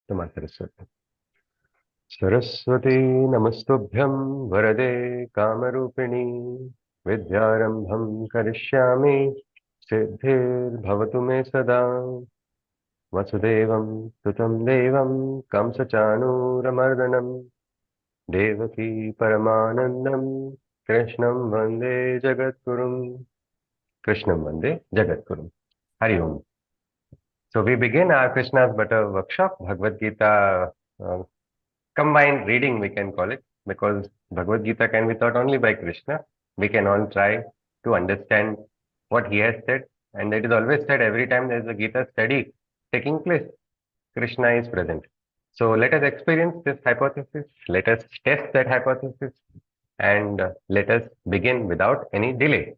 Tama Saraswati. Saraswati Namastubhyam Varade Kamarupini Vidyarambham Karishyami Siddhir Bhavatu Me Sada Vasudevam Tutam Devam Kamsachanuramardanam Devaki Paramanandam Krishnam Vande Jagatgurum. Krishnam Vande Jagatgurum. Hari Om. So we begin our Krishna's Butter workshop, Bhagavad Gita combined reading, we can call it, because Bhagavad Gita can be taught only by Krishna. We can all try to understand what he has said, and it is always said every time there is a Gita study taking place, Krishna is present. So let us experience this hypothesis, let us test that hypothesis, and let us begin without any delay.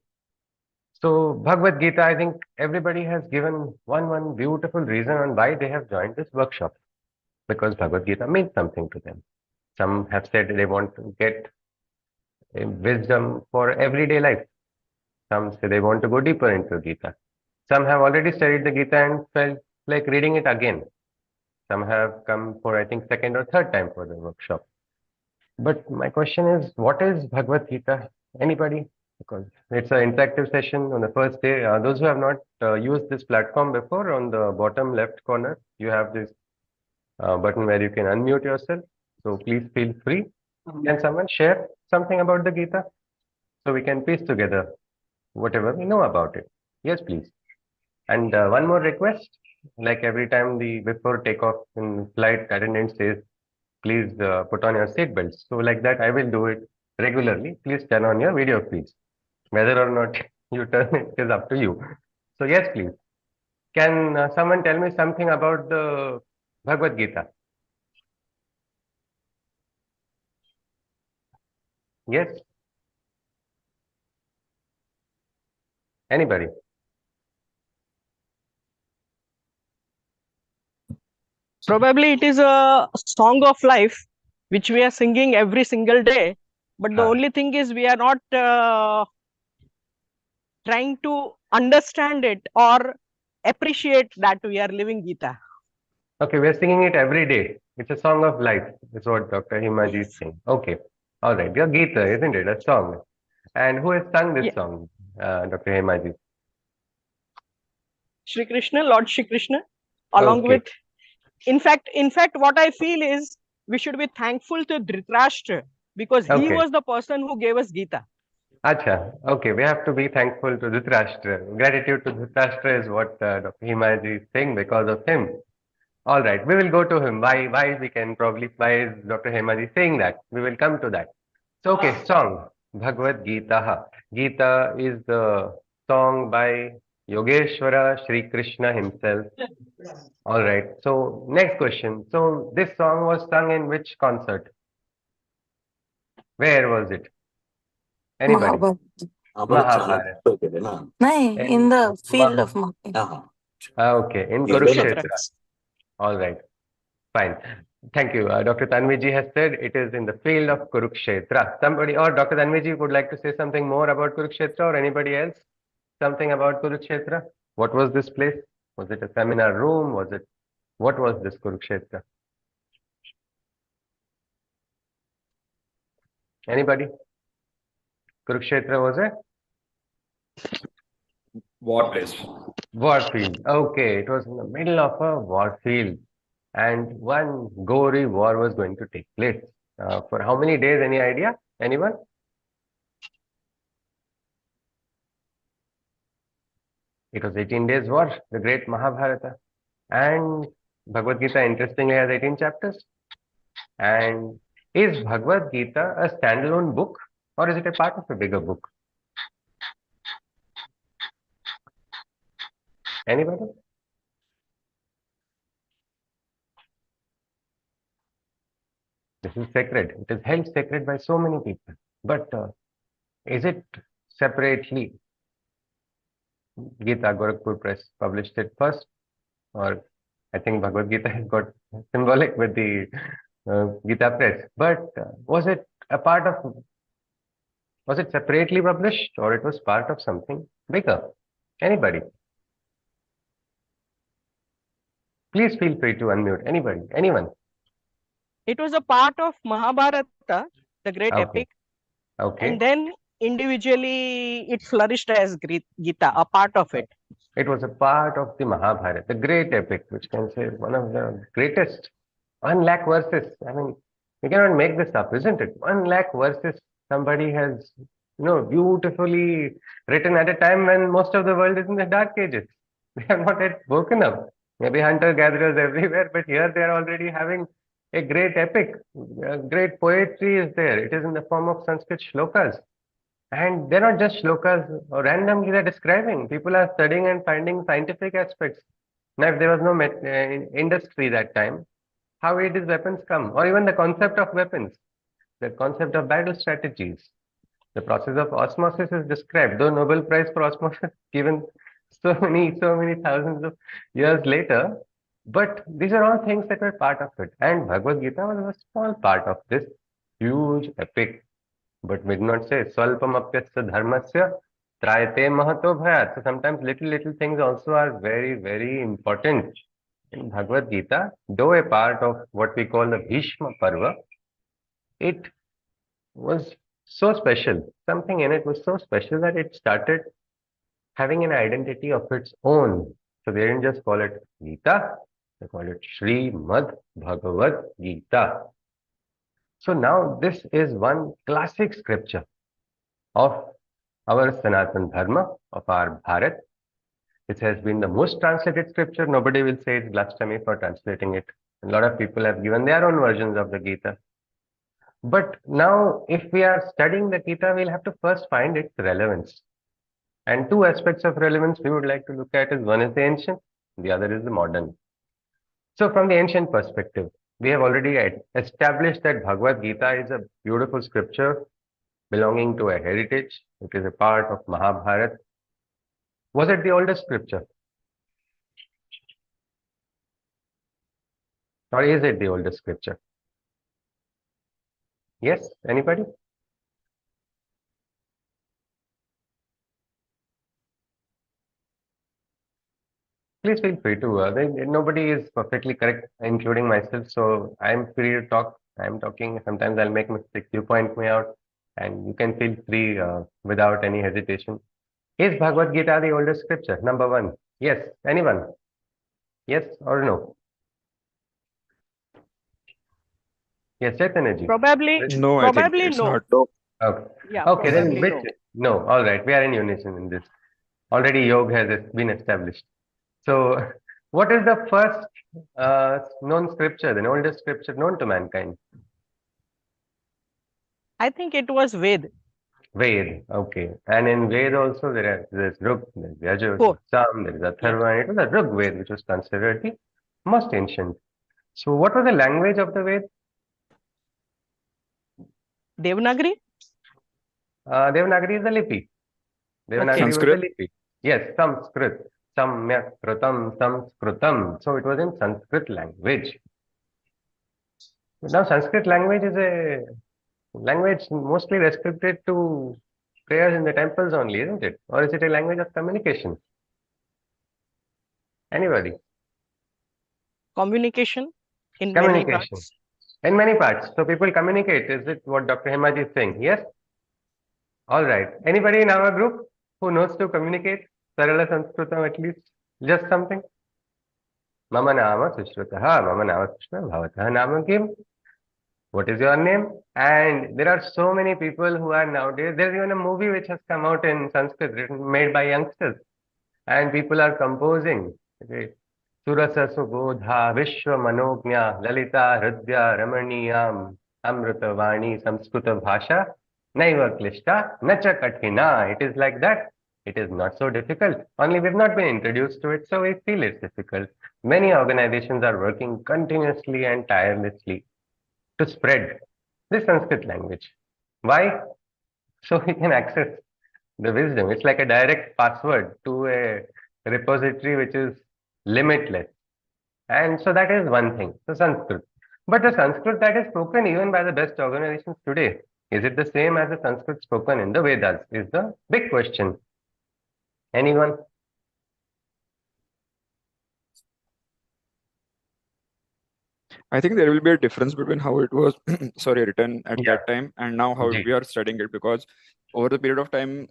So Bhagavad Gita, I think everybody has given one beautiful reason on why they have joined this workshop, because Bhagavad Gita means something to them. Some have said they want to get wisdom for everyday life. Some say they want to go deeper into Gita. Some have already studied the Gita and felt like reading it again. Some have come for, I think, second or third time for the workshop. But my question is, what is Bhagavad Gita? Anybody? Because it's an interactive session on the first day. Those who have not used this platform before, on the bottom left corner, you have this button where you can unmute yourself. So please feel free. Can someone share something about the Gita so we can piece together whatever we know about it? Yes, please. And one more request, like every time the before takeoff in flight attendant says, please put on your seat belts. So like that, I will do it regularly. Please turn on your video, please. Whether or not you turn it is up to you. So yes, please. Can someone tell me something about the Bhagavad Gita? Yes? Anybody? Probably it is a song of life which we are singing every single day. But the only thing is we are not trying to understand it or appreciate that we are living Gita. Okay, we are singing it every day. It's a song of life, is what Dr. Himaji is Yes. saying. Okay, all right. Your Gita, isn't it? A song. And who has sung this Yeah. song, Dr. Himaji? Shri Krishna, Lord Shri Krishna, along Okay, with, in fact, what I feel is we should be thankful to Dhritarashtra because he okay. was the person who gave us Gita. Acha, okay. We have to be thankful to Dhritarashtra. Gratitude to Dhritarashtra is what Dr. Himaji is saying because of him. All right, we will go to him. Why we can probably, why is Dr. Himaji saying that? We will come to that. So, okay, song, Bhagavad Gita. Gita is the song by Yogeshwara Sri Krishna himself. All right, so next question. So, this song was sung in which concert? Where was it? Anybody? Mahabharata. नहीं, in the field of Maha. marketing. Okay, in Kurukshetra. All right, fine. Thank you. Dr. Tanviji has said it is in the field of Kurukshetra. Somebody or Dr. Tanviji would like to say something more about Kurukshetra, or anybody else? Something about Kurukshetra? What was this place? Was it a seminar room? What was this Kurukshetra? Anybody? Kurukshetra was a war place. war field. Okay, it was in the middle of a war field, and one gory war was going to take place. For how many days? Any idea? Anyone? It was 18 days war, the great Mahabharata. And Bhagavad Gita, interestingly, has 18 chapters. And is Bhagavad Gita a standalone book, or is it a part of a bigger book? Anybody? This is sacred. It is held sacred by so many people. But is it separately? Gita Gorakhpur Press published it first, or I think Bhagavad Gita has got symbolic with the Gita Press. But was it a part of? Was it separately published, or it was part of something bigger? Anybody? Please feel free to unmute anybody, anyone. It was a part of Mahabharata, the great Okay. epic, Okay. and then individually it flourished as Gita, a part of it. It was a part of the Mahabharata, the great epic, which can say one of the greatest. 1 lakh verses. I mean, you cannot make this up, isn't it? 1 lakh verses somebody has, beautifully written at a time when most of the world is in the dark ages. They have not yet woken up. Maybe hunter-gatherers everywhere, but here they are already having a great epic. A great poetry is there. It is in the form of Sanskrit shlokas. And they're not just shlokas or randomly they're describing. People are studying and finding scientific aspects. Now, if there was no industry that time, how did these weapons come? Or even the concept of weapons, the concept of battle strategies. The process of osmosis is described, though Nobel Prize for osmosis given so many thousands of years later. But these are all things that were part of it. And Bhagavad Gita was a small part of this huge epic. But we did not say Swalpamapyasya dharmasya trayate mahato bhayat. So sometimes little things also are very, very important. In Bhagavad Gita, though a part of what we call the Bhishma Parva, it was so special. Something in it was so special that it started having an identity of its own. So they didn't just call it Gita, they called it Srimad Bhagavad Gita. So now this is one classic scripture of our Sanatan Dharma, of our Bharat. It has been the most translated scripture. Nobody will say it's blasphemy for translating it. A lot of people have given their own versions of the Gita. But now, if we are studying the Gita, we'll have to first find its relevance. And two aspects of relevance we would like to look at is one is the ancient, the other is the modern. So from the ancient perspective, we have already established that Bhagavad Gita is a beautiful scripture belonging to a heritage. It is a part of Mahabharata. Was it the oldest scripture? Or is it the oldest scripture? Yes, anybody? Please feel free to. Nobody is perfectly correct, including myself. So I'm free to talk. I'm talking. Sometimes I'll make mistakes. You point me out, and you can feel free without any hesitation. Is Bhagavad Gita the oldest scripture? Number one. Yes. Anyone? Yes or no? Yes, Chaitanya ji. Probably, No, I think probably it's no. not. Okay. Yeah, Okay, then probably which? no. No. All right. We are in unison in this. Already yoga has been established. So, what is the first known scripture, the oldest scripture known to mankind? I think it was Ved. Ved. Okay. And in Ved also there's Rug, there's Yajur, Four. there's Sam, there's Yes. Atharva, and it was the Rug Ved which was considered the most ancient. So, what was the language of the Ved? Devanagari? Devanagari is the Lipi. Devanagari was the Sanskrit. Lipi. Yes, Sanskrit. Samyak Kritam Sanskritam. So, it was in Sanskrit language. Now, Sanskrit language is a language mostly restricted to prayers in the temples only, isn't it? Or is it a language of communication? Anybody? Communication in many Communication. parts. In many parts. So people communicate. Is it what Dr. Hemaji is saying? Yes? All right. Anybody in our group who knows to communicate? Sarala Sanskritam at least? Just something? Mama Nama Sushrutaha. Mama Nama Sushrutaha. Bhavataha Nama Kim. What is your name? And there are so many people who are nowadays. There's even a movie which has come out in Sanskrit, made by youngsters, and people are composing. Okay. Surasa Subodha Vishwa Manognya Lalita Hridya Ramaniyam Amrita Vani Samskrita Bhasha Naiva Klishta Nacha Kathina. It is like that. It is not so difficult. Only we've not been introduced to it, so we feel it's difficult. Many organizations are working continuously and tirelessly to spread this Sanskrit language. Why? So we can access the wisdom. It's like a direct password to a repository which is limitless. And so that is one thing, the Sanskrit. But the Sanskrit that is spoken even by the best organizations today, is it the same as the Sanskrit spoken in the Vedas? Is the big question. Anyone? I think there will be a difference between how it was sorry, written at Yeah, that time and now how Ji. we are studying it, because over the period of time,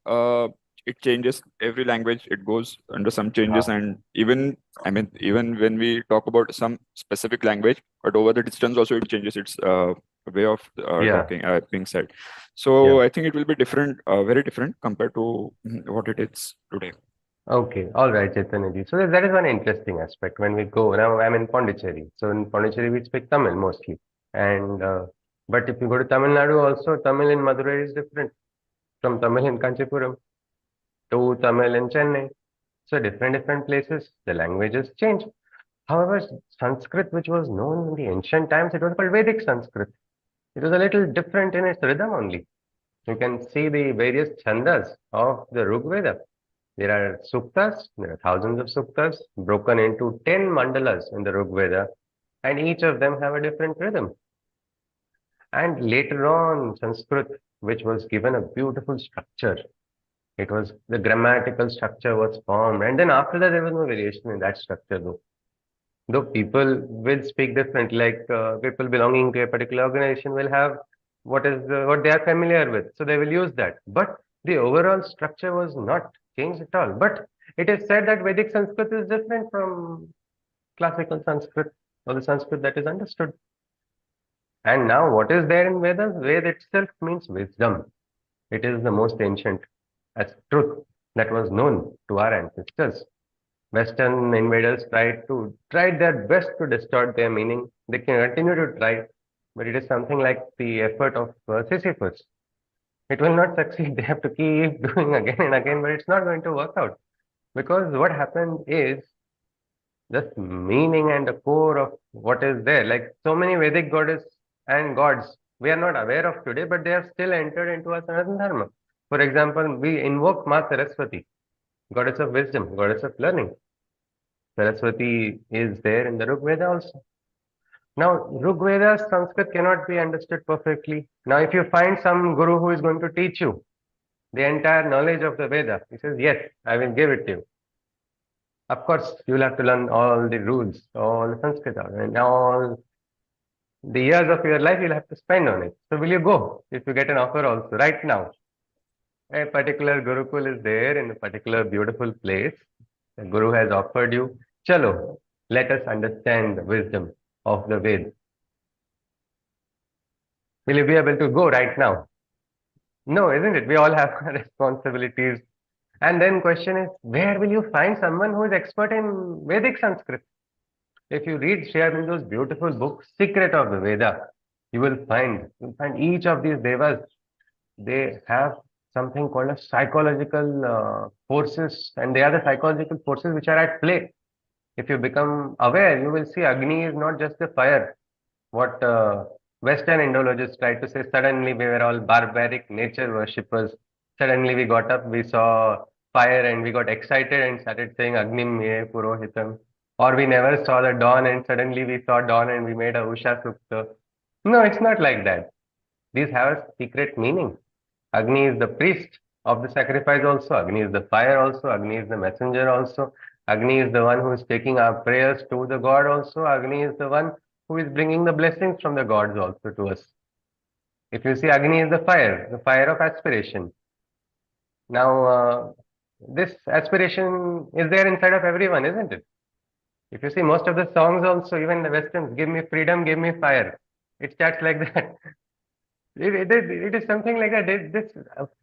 it changes. Every language, it goes under some changes. हाँ, And even, I mean, even when we talk about some specific language, but over the distance also it changes its way of yeah, talking, being said. yeah. So I think it will be different, very different compared to what it is today. Okay, all right, Chaitanya ji. So that is one interesting aspect when we go. Now I'm in Pondicherry. So in Pondicherry we speak Tamil mostly. And but if you go to Tamil Nadu also, Tamil in Madurai is different from Tamil in Kanchipuram to Tamil in Chennai. So different places, the languages change. However, Sanskrit, which was known in the ancient times, it was called Vedic Sanskrit. It was a little different in its rhythm only. You can see the various chandas of the Rig Veda. There are suktas, there are thousands of suktas broken into 10 mandalas in the Rig Veda, and each of them have a different rhythm. And later on, Sanskrit, which was given a beautiful structure, it was the grammatical structure was formed, and then after that, there was no variation in that structure, though. Though people will speak different, like people belonging to a particular organization will have what they are familiar with, so they will use that. But the overall structure was not changed at all. But it is said that Vedic Sanskrit is different from classical Sanskrit or the Sanskrit that is understood. And now, what is there in Vedas? Ved itself means wisdom. It is the most ancient as truth that was known to our ancestors. Western invaders tried their best to distort their meaning. They can continue to try, but it is something like the effort of Sisyphus. It will not succeed. They have to keep doing again and again, but it's not going to work out because what happened is the meaning and the core of what is there. Like so many Vedic goddess and gods, we are not aware of today, but they have still entered into our Sanatana Dharma. For example, we invoke Ma Saraswati, goddess of wisdom, goddess of learning. Saraswati is there in the Rig Veda also. Now, Rig Veda Sanskrit cannot be understood perfectly. Now, if you find some guru who is going to teach you the entire knowledge of the Veda, he says, yes, I will give it to you. Of course, you will have to learn all the rules, all the Sanskrit, and all the years of your life you'll have to spend on it. So, will you go if you get an offer also right now? A particular Gurukul is there in a particular beautiful place. The Guru has offered you, chalo, let us understand the wisdom of the Ved. Will you be able to go right now? No, isn't it? We all have responsibilities. And then question is, where will you find someone who is expert in Vedic Sanskrit? If you read Sri Aurobindo's beautiful book, Secret of the Veda, you'll find each of these devas, they have something called as psychological forces, and they are the psychological forces which are at play. If you become aware, you will see Agni is not just the fire. What Western Indologists tried to say, suddenly we were all barbaric nature worshippers. Suddenly we got up, we saw fire and we got excited and started saying Agnim Ye Purohitam. Or we never saw the dawn and suddenly we saw dawn and we made a Usha Sukta. No, it's not like that. These have a secret meaning. Agni is the priest of the sacrifice also. Agni is the fire also. Agni is the messenger also. Agni is the one who is taking our prayers to the God also. Agni is the one who is bringing the blessings from the gods also to us. If you see, Agni is the fire of aspiration. Now, this aspiration is there inside of everyone, isn't it? If you see most of the songs also, even the Westerns, give me freedom, give me fire. It starts like that. It is something like that. This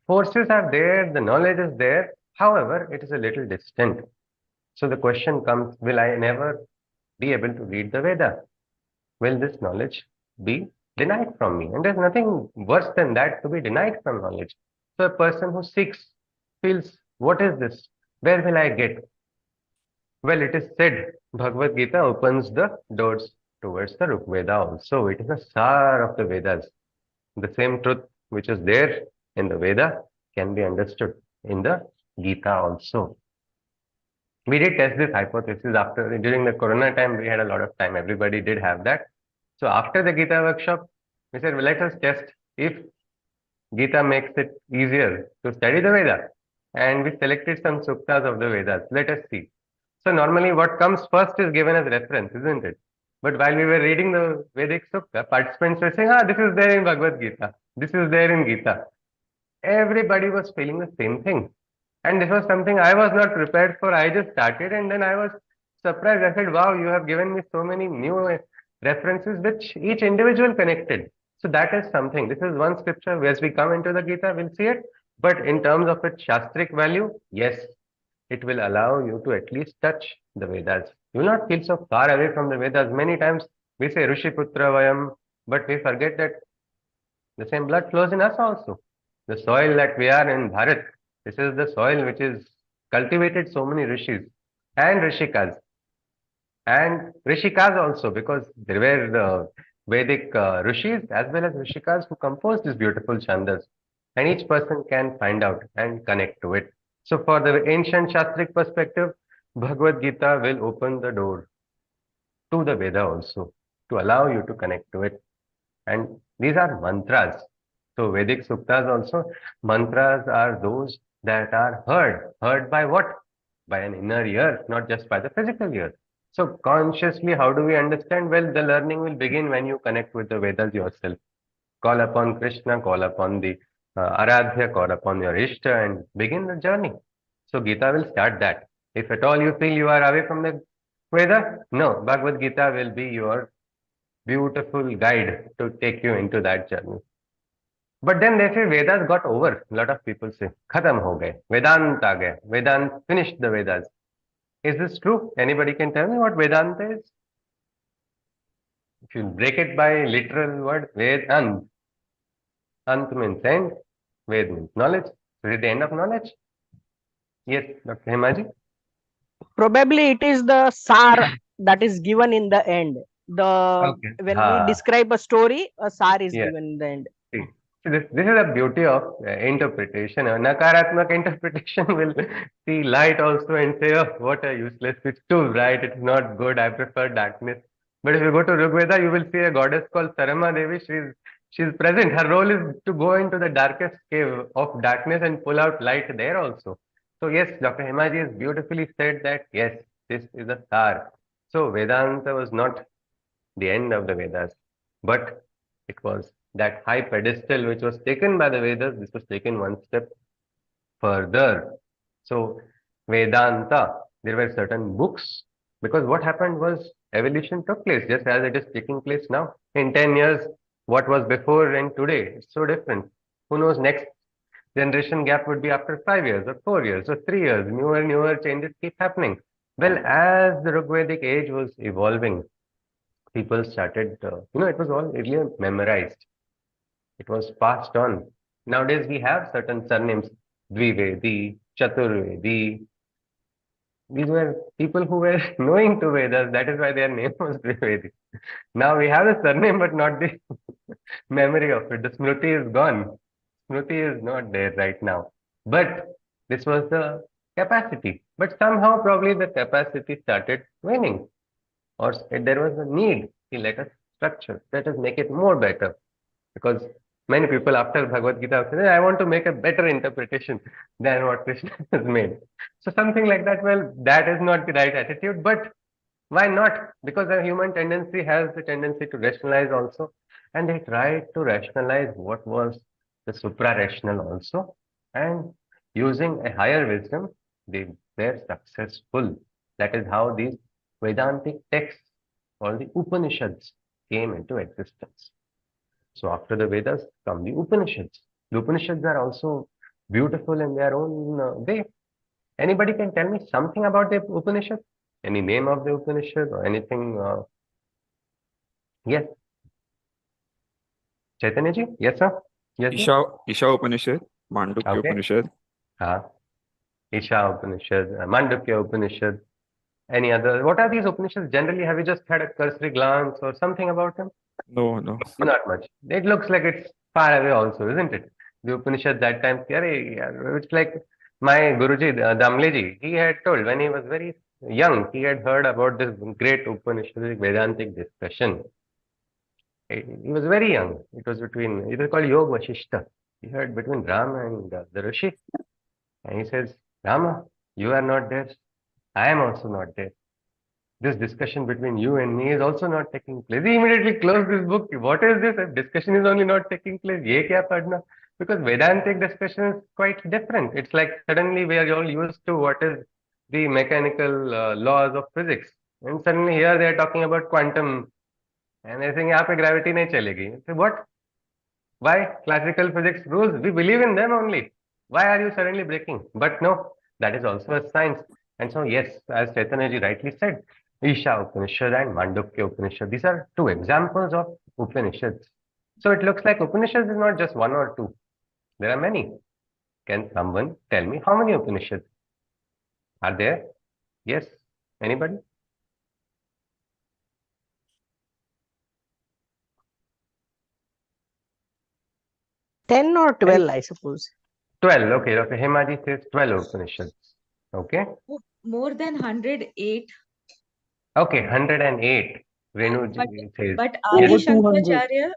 forces are there, the knowledge is there. However, it is a little distant. So the question comes, will I never be able to read the Veda? Will this knowledge be denied from me? And there's nothing worse than that to be denied from knowledge. So a person who seeks feels, what is this? Where will I get? Well, it is said Bhagavad Gita opens the doors towards the Rig Veda also. It is the Sar of the Vedas. The same truth which is there in the Veda can be understood in the Gita also. We did test this hypothesis after during the Corona time. We had a lot of time. Everybody did have that. So after the Gita workshop, we said, well, let us test if Gita makes it easier to study the Veda. And we selected some suktas of the Vedas. Let us see. So normally what comes first is given as reference, isn't it? But while we were reading the Vedic Sukta, participants were saying, this is there in Bhagavad Gita. This is there in Gita. Everybody was feeling the same thing. And this was something I was not prepared for. I just started and then I was surprised. I said, wow, you have given me so many new references which each individual connected. So that is something. This is one scripture. As we come into the Gita, we'll see it. But in terms of its Shastric value, yes, it will allow you to at least touch the Vedas. You will not feel so far away from the Vedas. Many times we say Rishi Putra Vayam, but we forget that the same blood flows in us also. The soil that we are in Bharat, this is the soil which is cultivated so many rishis and rishikas and rishikas also, because there were the Vedic rishis as well as rishikas who composed these beautiful chandas, and each person can find out and connect to it. So for the ancient Shastric perspective, Bhagavad Gita will open the door to the Veda also to allow you to connect to it. And these are mantras. So Vedic Suktas also, mantras are those that are heard. Heard by what? By an inner ear, not just by the physical ear. So consciously, how do we understand? Well, the learning will begin when you connect with the Vedas yourself. Call upon Krishna, call upon the Aradhya, call upon your Ishta and begin the journey. So Gita will start that. If at all you feel you are away from the Veda, no, Bhagavad Gita will be your beautiful guide to take you into that journey. But then they say Vedas got over. A lot of people say, Khatam ho gaye, Vedanta aa gaya, Vedant finished the Vedas. Is this true? Anybody can tell me what Vedanta is? If you break it by literal word, Vedant. Ant means end, Ved means knowledge. So is it the end of knowledge? Yes, Dr. Himaji? Probably it is the sar that is given in the end. Okay. When we describe a story, a sar is Yes. given in the end. See, this is the beauty of interpretation. A Nakaratmak interpretation will see light also and say, oh, what a useless, it's too bright, it's not good, I prefer darkness. But if you go to Rigveda, you will see a goddess called Sarama Devi. She's present. Her role is to go into the darkest cave of darkness and pull out light there also. So yes, Dr. Himaji has beautifully said that, yes, this is a star. So Vedanta was not the end of the Vedas, but it was that high pedestal which was taken by the Vedas. This was taken one step further. So Vedanta, there were certain books, because what happened was evolution took place just as it is taking place now. In 10 years, what was before and today is so different. Who knows, next generation gap would be after 5 years or 4 years or 3 years. Newer changes keep happening. Well, as the Rigvedic age was evolving, people started, it was all earlier memorized. It was passed on. Nowadays, we have certain surnames, Dvivedi, Chaturvedi. These were people who were knowing to Vedas. That is why their name was Dvivedi. Now we have the surname, but not the memory of it. The Smriti is gone. Smriti is not there right now. But this was the capacity. But somehow, probably the capacity started waning, or there was a need. Let us structure, let us make it more better. Because many people after Bhagavad Gita say, I want to make a better interpretation than what Krishna has made. So something like that, well, that is not the right attitude, but why not? Because a human tendency has the tendency to rationalize also, and they tried to rationalize what was the supra-rational also, and using a higher wisdom, they were successful. That is how these Vedantic texts or the Upanishads came into existence. So after the Vedas come the Upanishads. The Upanishads are also beautiful in their own way. Anybody can tell me something about the Upanishad? Any name of the Upanishad or anything? Yes. Chaitanya ji? Yes, sir? Yes, sir? Isha Upanishad, Mandukya Okay. Upanishad. Isha Upanishad, Mandukya Upanishad. Any other? What are these Upanishads? Generally, have you just had a cursory glance or something about them? No. Not much. It looks like it's far away also, isn't it? The Upanishad that time, it's like my Guruji, Damleji, he had told when he was very young, he had heard about this great Upanishadic Vedantic discussion. He was very young. It was called Yoga Vashishta. He heard between Rama and the Rishi. And he says, Rama, you are not there. I am also not there. this discussion between you and me is also not taking place. He immediately closed this book. What is this? If discussion is only not taking place, ye kya padna? Because Vedantic discussion is quite different. It's like suddenly we are all used to what is the mechanical laws of physics, and suddenly here they are talking about quantum, and they think यहाँ पे gravity नहीं चलेगी. So what? Why? Classical physics rules. We believe in them only. Why are you suddenly breaking? But no, that is also a science. And so, yes, as Chaitanya rightly said, Isha Upanishad and Mandukya Upanishad, these are two examples of Upanishads. So it looks like Upanishads is not just one or two. There are many. Can someone tell me how many Upanishads are there? Yes. Anybody? 10 or 12, I suppose. 12. Okay. Okay. Hemaji says 12 Upanishads. Okay. More than 108. Okay. 108. Renuji says. But Yes. Adi Shankaracharya,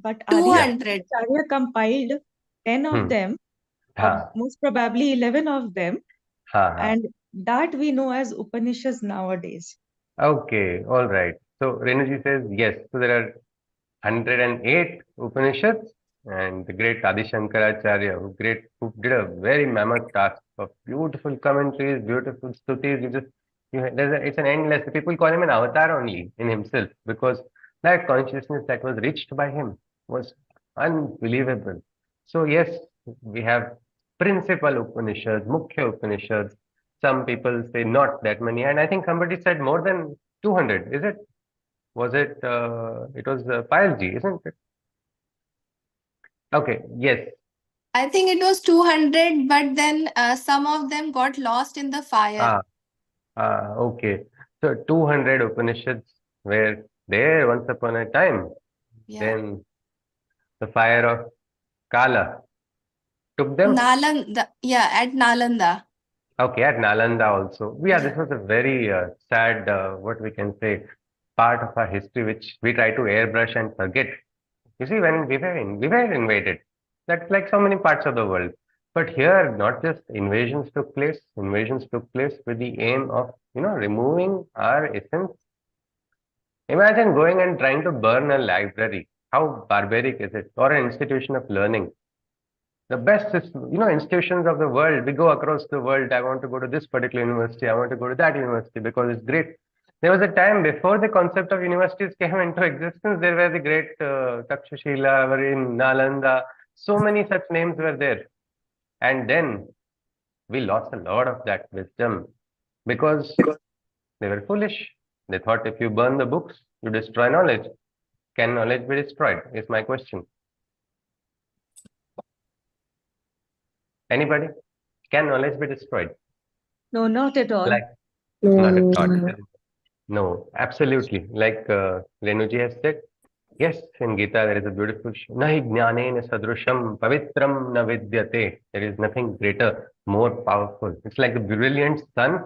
but Adi 200. Shankaracharya compiled 10 of them, or हाँ most probably 11 of them, हाँ हाँ and that we know as Upanishads nowadays. Okay, all right. So Renuji says yes. So there are 108 Upanishads, and the great Adi Shankaracharya, who did a very mammoth task of beautiful commentaries, beautiful stutis. It's an endless. People call him an avatar only in himself, because that consciousness that was reached by him was unbelievable. So yes, we have principal Upanishads, Mukhya Upanishads. Some people say not that many, and I think somebody said more than 200. Is it? Was it? It was Payalji, isn't it? Okay. Yes. I think it was 200, but then some of them got lost in the fire. Okay. So 200 Upanishads were there once upon a time. Yeah. Then the fire of Kala took them. Nalanda. Yeah, at Nalanda. Okay, at Nalanda also. Yeah, this was a very sad, what we can say, part of our history which we try to airbrush and forget. You see, when we were invaded, that's like so many parts of the world. But here, not just invasions took place with the aim of, removing our essence. Imagine going and trying to burn a library. How barbaric is it? Or an institution of learning. The best is, institutions of the world. We go across the world. I want to go to this particular university. I want to go to that university because it's great. There was a time before the concept of universities came into existence. There were the great Takshashila, were in Nalanda. So many such names were there. And then we lost a lot of that wisdom because they were foolish. They thought if you burn the books, you destroy knowledge. Can knowledge be destroyed? Is my question. Anybody? Can knowledge be destroyed? No, not at all. Like, not at all. No, absolutely. Like Renuji has said, yes, in Gita there is a beautiful Nahi jnanena sadrusham pavitram na vidyate. There is nothing greater, more powerful. It's like the brilliant sun,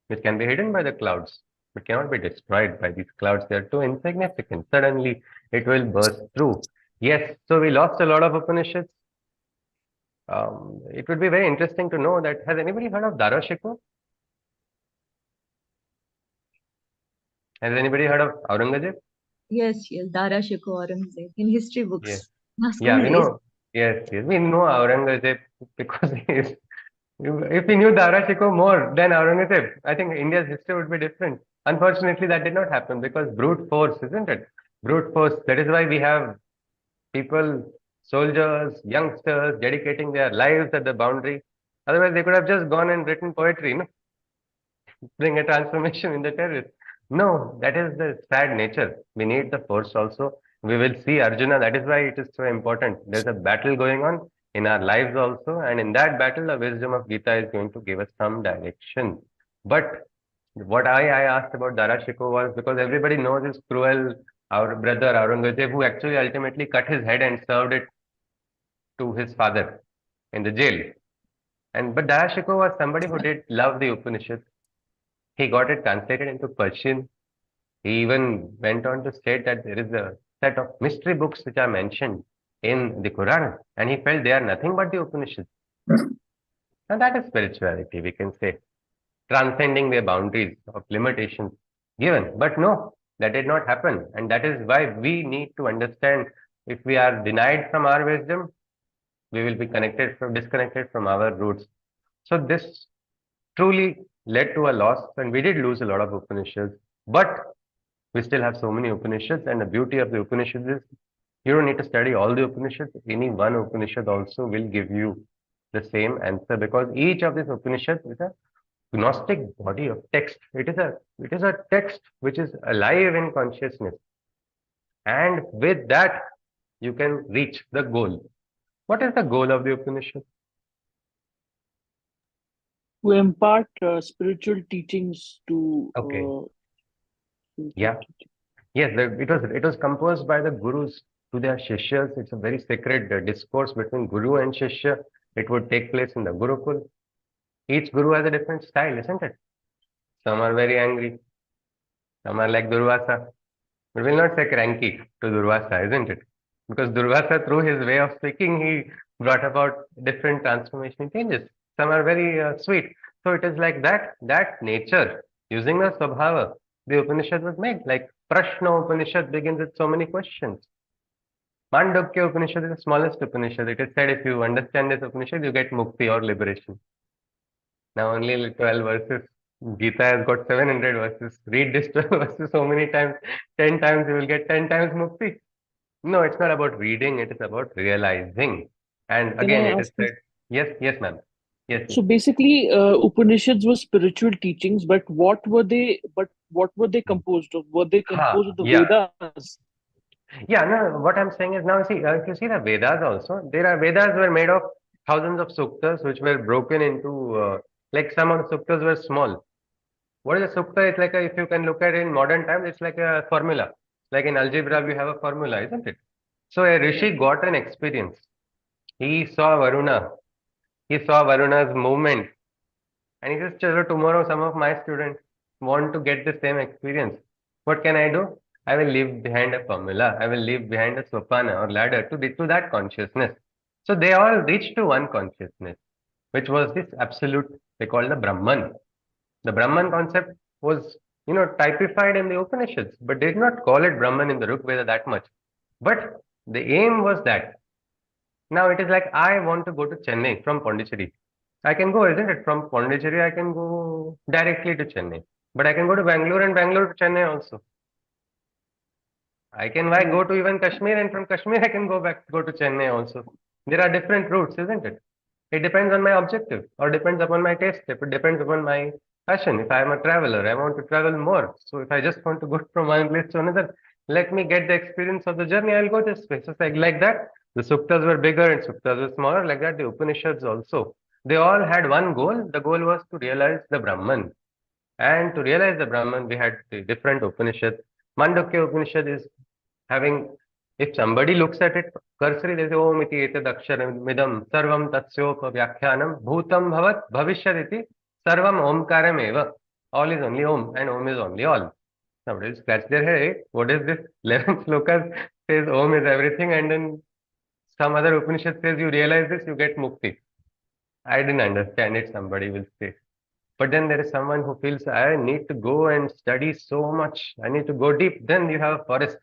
which can be hidden by the clouds, but cannot be destroyed by these clouds. They are too insignificant. Suddenly it will burst through. Yes, so we lost a lot of Upanishads. It would be very interesting to know that, has anybody heard of Darashiko? Has anybody heard of Aurangzeb? Yes, Dara Shikoh Aurangzeb in history books. Yes. Now, Yeah, we school days. know. Yes, yes, we know Aurangzeb because he is. If we knew Darashiko more than Aurangzeb, I think India's history would be different. Unfortunately, that did not happen because brute force, isn't it? Brute force. That is why we have people, soldiers, youngsters dedicating their lives at the boundary. Otherwise, they could have just gone and written poetry, bring a transformation in the terrorists. No, that is the sad nature. We need the force also. We will see Arjuna. That is why it is so important. There's a battle going on in our lives also. And in that battle, the wisdom of Gita is going to give us some direction. But what I asked about Darashiko was because everybody knows his cruel, our brother Aurangzeb, who actually ultimately cut his head and served it to his father in the jail. But Darashiko was somebody who did love the Upanishads. He got it translated into Persian. He even went on to state that there is a set of mystery books which are mentioned in the Quran, and he felt they are nothing but the Upanishads. And that is spirituality, we can say, transcending their boundaries of limitations. given. But no, that did not happen. And that is why we need to understand, if we are denied from our wisdom, we will be disconnected from our roots. So this truly led to a loss, and we did lose a lot of Upanishads, but we still have so many Upanishads. And the beauty of the Upanishads is you don't need to study all the Upanishads. Any one Upanishad also will give you the same answer, because each of these Upanishads is a gnostic body of text. It is a text which is alive in consciousness, and with that you can reach the goal. What is the goal of the Upanishad? To impart spiritual teachings to Okay. spiritual Yeah. teachings. Yes, it was composed by the gurus to their shishyas. It's a very sacred discourse between guru and shishya. It would take place in the Gurukul. Each guru has a different style, isn't it? Some are very angry, some are like Durvasa. But we'll not say cranky to Durvasa, isn't it? Because Durvasa, through his way of speaking, he brought about different transformation changes. Some are very sweet. So it is like that nature, using the Swabhava, the Upanishad was made. Like Prashna Upanishad begins with so many questions. Mandukya Upanishad is the smallest Upanishad. It is said if you understand this Upanishad, you get mukti or liberation. Now only 12 verses. Gita has got 700 verses. Read this 12 verses so many times. 10 times you will get 10 times mukti. No, it's not about reading. It is about realizing. And Can again, I it is ask you? said, yes, ma'am. Yes, So basically, Upanishads were spiritual teachings, but what were they? But what were they composed of? Were they composed of the Yeah. Vedas? Yeah, no, what I'm saying is, now see, if you see the Vedas also, Vedas were made of thousands of suktas which were broken into, like some of the suktas were small. What is a sukta? It's like if you can look at it in modern times, it's like a formula. Like in algebra, we have a formula, isn't it? So a rishi got an experience. He saw Varuna. He saw Varuna's movement. And he says, Chalo, tomorrow some of my students want to get the same experience. What can I do? I will leave behind a formula. I will leave behind a sopana or ladder to that consciousness. So they all reached to one consciousness, which was this absolute, they call the Brahman. The Brahman concept was, typified in the Upanishads, but they did not call it Brahman in the Rig Veda that much. But the aim was that. Now it is like I want to go to Chennai from Pondicherry. I can go, isn't it? From Pondicherry, I can go directly to Chennai. But I can go to Bangalore and Bangalore to Chennai also. I can go to even Kashmir, and from Kashmir I can go to Chennai also. There are different routes, isn't it? It depends on my objective, or depends upon my taste. It depends upon my passion. If I am a traveler, I want to travel more. So if I just want to go from one place to another, let me get the experience of the journey. I'll go this way. So like that, the suktas were bigger and suktas were smaller. Like that, the Upanishads also. They all had one goal. The goal was to realize the Brahman. And to realize the Brahman, we had the different Upanishads. Mandukya Upanishad is having, if somebody looks at it cursory, they say, Om iti etad aksharamidam sarvam tatsyopa vyakhyanam bhutam bhavat bhavishyat iti sarvam omkaram eva. All is only Om, and Om is only all. Somebody scratch their head, "Hey, what is this?" 11th sloka says Om is everything, and then some other Upanishad says you realize this, you get mukti. I didn't understand it, somebody will say. But then there is someone who feels, I need to go and study so much. I need to go deep. Then you have a forest,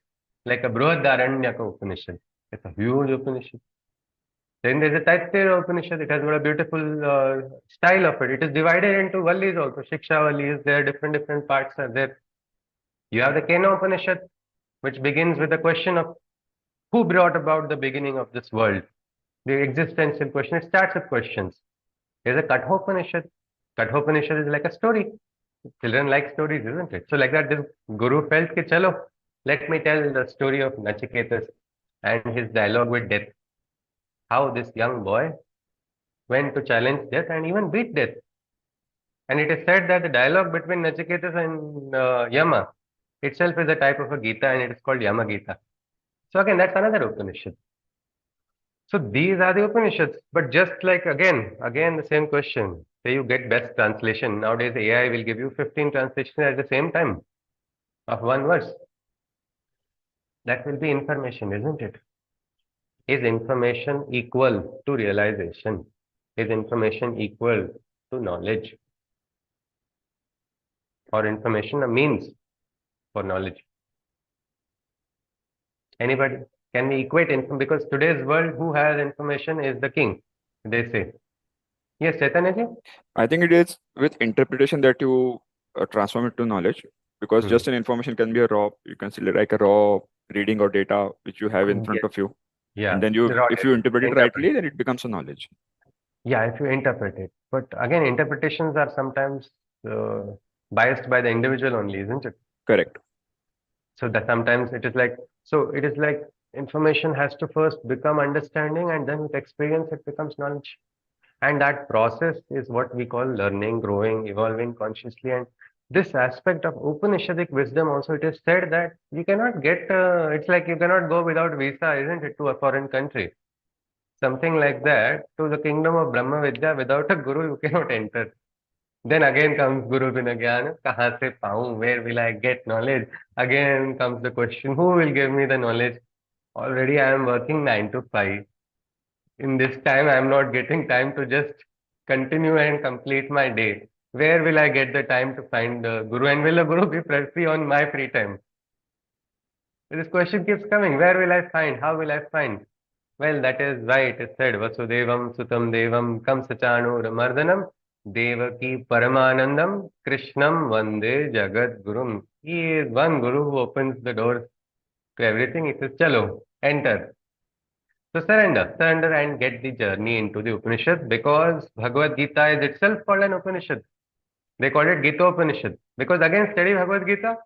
like a Brihadaranyaka Upanishad. It's a huge Upanishad. Then there's a Taittiriya Upanishad. It has got a beautiful style of it. It is divided into Vallis also. Shiksha Vallis, there are different parts are there. You have the Kena Upanishad, which begins with the question of who brought about the beginning of this world. The existential question. It starts with questions. There's a Kathopanishad. Kathopanishad is like a story. Children like stories, isn't it? So like that, this guru felt ki chalo, let me tell the story of Nachiketas and his dialogue with death. How this young boy went to challenge death and even beat death. And it is said that the dialogue between Nachiketas and Yama itself is a type of a Gita, and it is called Yama Gita. So again, that's another Upanishad. So these are the Upanishads. But just like again the same question. Say you get best translation. Nowadays AI will give you 15 translations at the same time of one verse. That will be information, isn't it? Is information equal to realization? Is information equal to knowledge? Or information a means for knowledge? Anybody? Can we equate information? Because today's world, who has information is the king, they say. Yes, Chaitanya ji? I think it is with interpretation that you transform it to knowledge, because just an information can be a raw, you can see like a raw reading or data which you have in front Yes. of you. Yeah. And then if you interpret it rightly, then it becomes a knowledge. Yeah, if you interpret it. But again, interpretations are sometimes biased by the individual only, isn't it? Correct. So that sometimes it is like information has to first become understanding, and then with experience it becomes knowledge. And that process is what we call learning, growing, evolving consciously. And this aspect of Upanishadic wisdom also, it is said that you cannot get, it's like you cannot go without visa, isn't it, to a foreign country? Something like that. To the kingdom of Brahma Vidya, without a guru, you cannot enter. Then again comes Guru Bina Gyan, kahan se paun, where will I get knowledge? Again comes the question, who will give me the knowledge? Already I am working 9 to 5. In this time, I am not getting time to just continue and complete my day. Where will I get the time to find the Guru? And will the Guru be free on my free time? This question keeps coming. Where will I find? How will I find? Well, that is why it is said, Vasudevam Sutam Devam Kamsachanur Mardanam Devaki Paramanandam Krishnam Vande Jagat Gurum. He is one Guru who opens the doors to everything. He says, Chalo, enter. So surrender and get the journey into the Upanishad, because Bhagavad Gita is itself called an Upanishad. They call it Gita Upanishad because again study Bhagavad Gita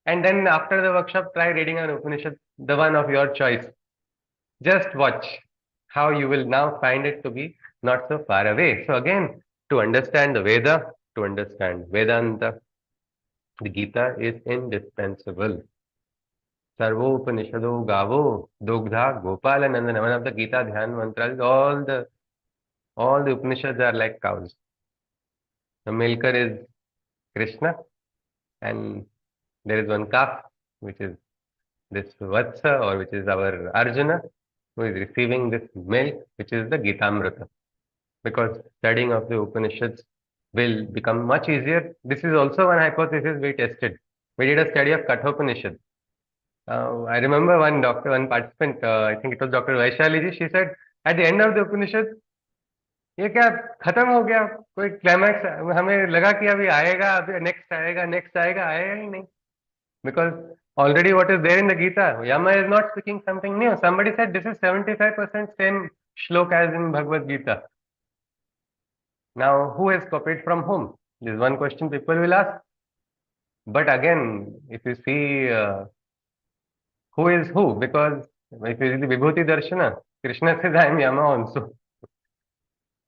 and then after the workshop try reading an Upanishad, the one of your choice. Just watch how you will now find it to be not so far away. So again, to understand the Veda, to understand Vedanta, the Gita is indispensable. Sarvopanishado Gavo Dogdha Gopala Nandana. One of the Gita Dhyan mantras, all the Upanishads are like cows. The milker is Krishna, and there is one calf, which is this Vatsa, or which is our Arjuna, who is receiving this milk, which is the Gitamrita. Because studying of the Upanishads will become much easier. This is also one hypothesis we tested. We did a study of Kathopanishad. I remember one participant, I think it was Dr. Vaishali ji, she said, at the end of the Upanishad, ये क्या खत्म हो गया, कोई climax हमें लगा कि अभी आएगा, अभी नेक्स्ट आएगा, आएगा ही नहीं. Because already what is there in the Gita, Yama is not speaking something new. Somebody said this is 75% same shlok as in Bhagavad Gita. Now, who has copied from whom? This is one question people will ask. But again, if you see who is who, because if you see the Vibhuti Darshana, Krishna says, I am Yama also.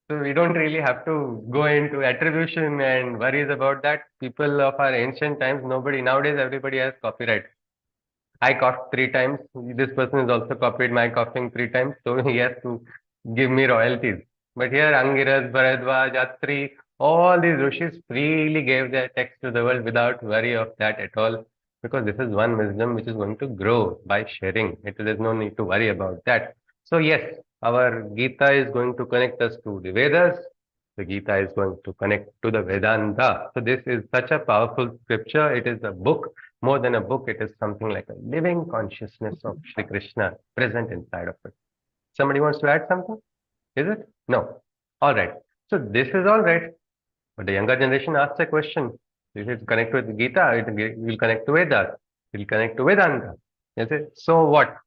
So we don't really have to go into attribution and worries about that. People of our ancient times, nowadays everybody has copyright. I coughed 3 times. This person has also copied my coughing 3 times. So he has to give me royalties. But here Angiras, Bharadwaj, Atri, all these rishis freely gave their text to the world without worry of that at all. Because this is one wisdom which is going to grow by sharing. There's no need to worry about that. So yes, our Gita is going to connect us to the Vedas. The Gita is going to connect to the Vedanta. So this is such a powerful scripture. It is a book. More than a book, it is something like a living consciousness of Shri Krishna present inside of it. Somebody wants to add something? Is it? No. All right. So this is all right. But the younger generation asks a question. If it connect with Gita, it will connect to Vedas. It will connect to Vedanta. Is it? So what?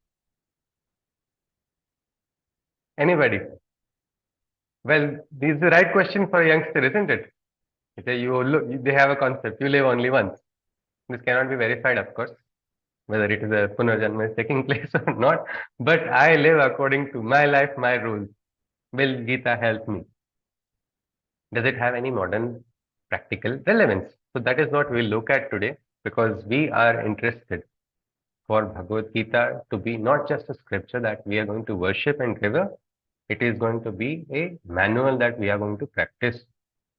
Anybody? Well, this is the right question for a youngster, isn't it? They have a concept. You live only once. This cannot be verified, of course, whether it is a Punarjanma is taking place or not. But I live according to my life, my rules. Will Gita help me? Does it have any modern practical relevance? So that is what we'll look at today, because we are interested for Bhagavad Gita to be not just a scripture that we are going to worship and revere. It is going to be a manual that we are going to practice.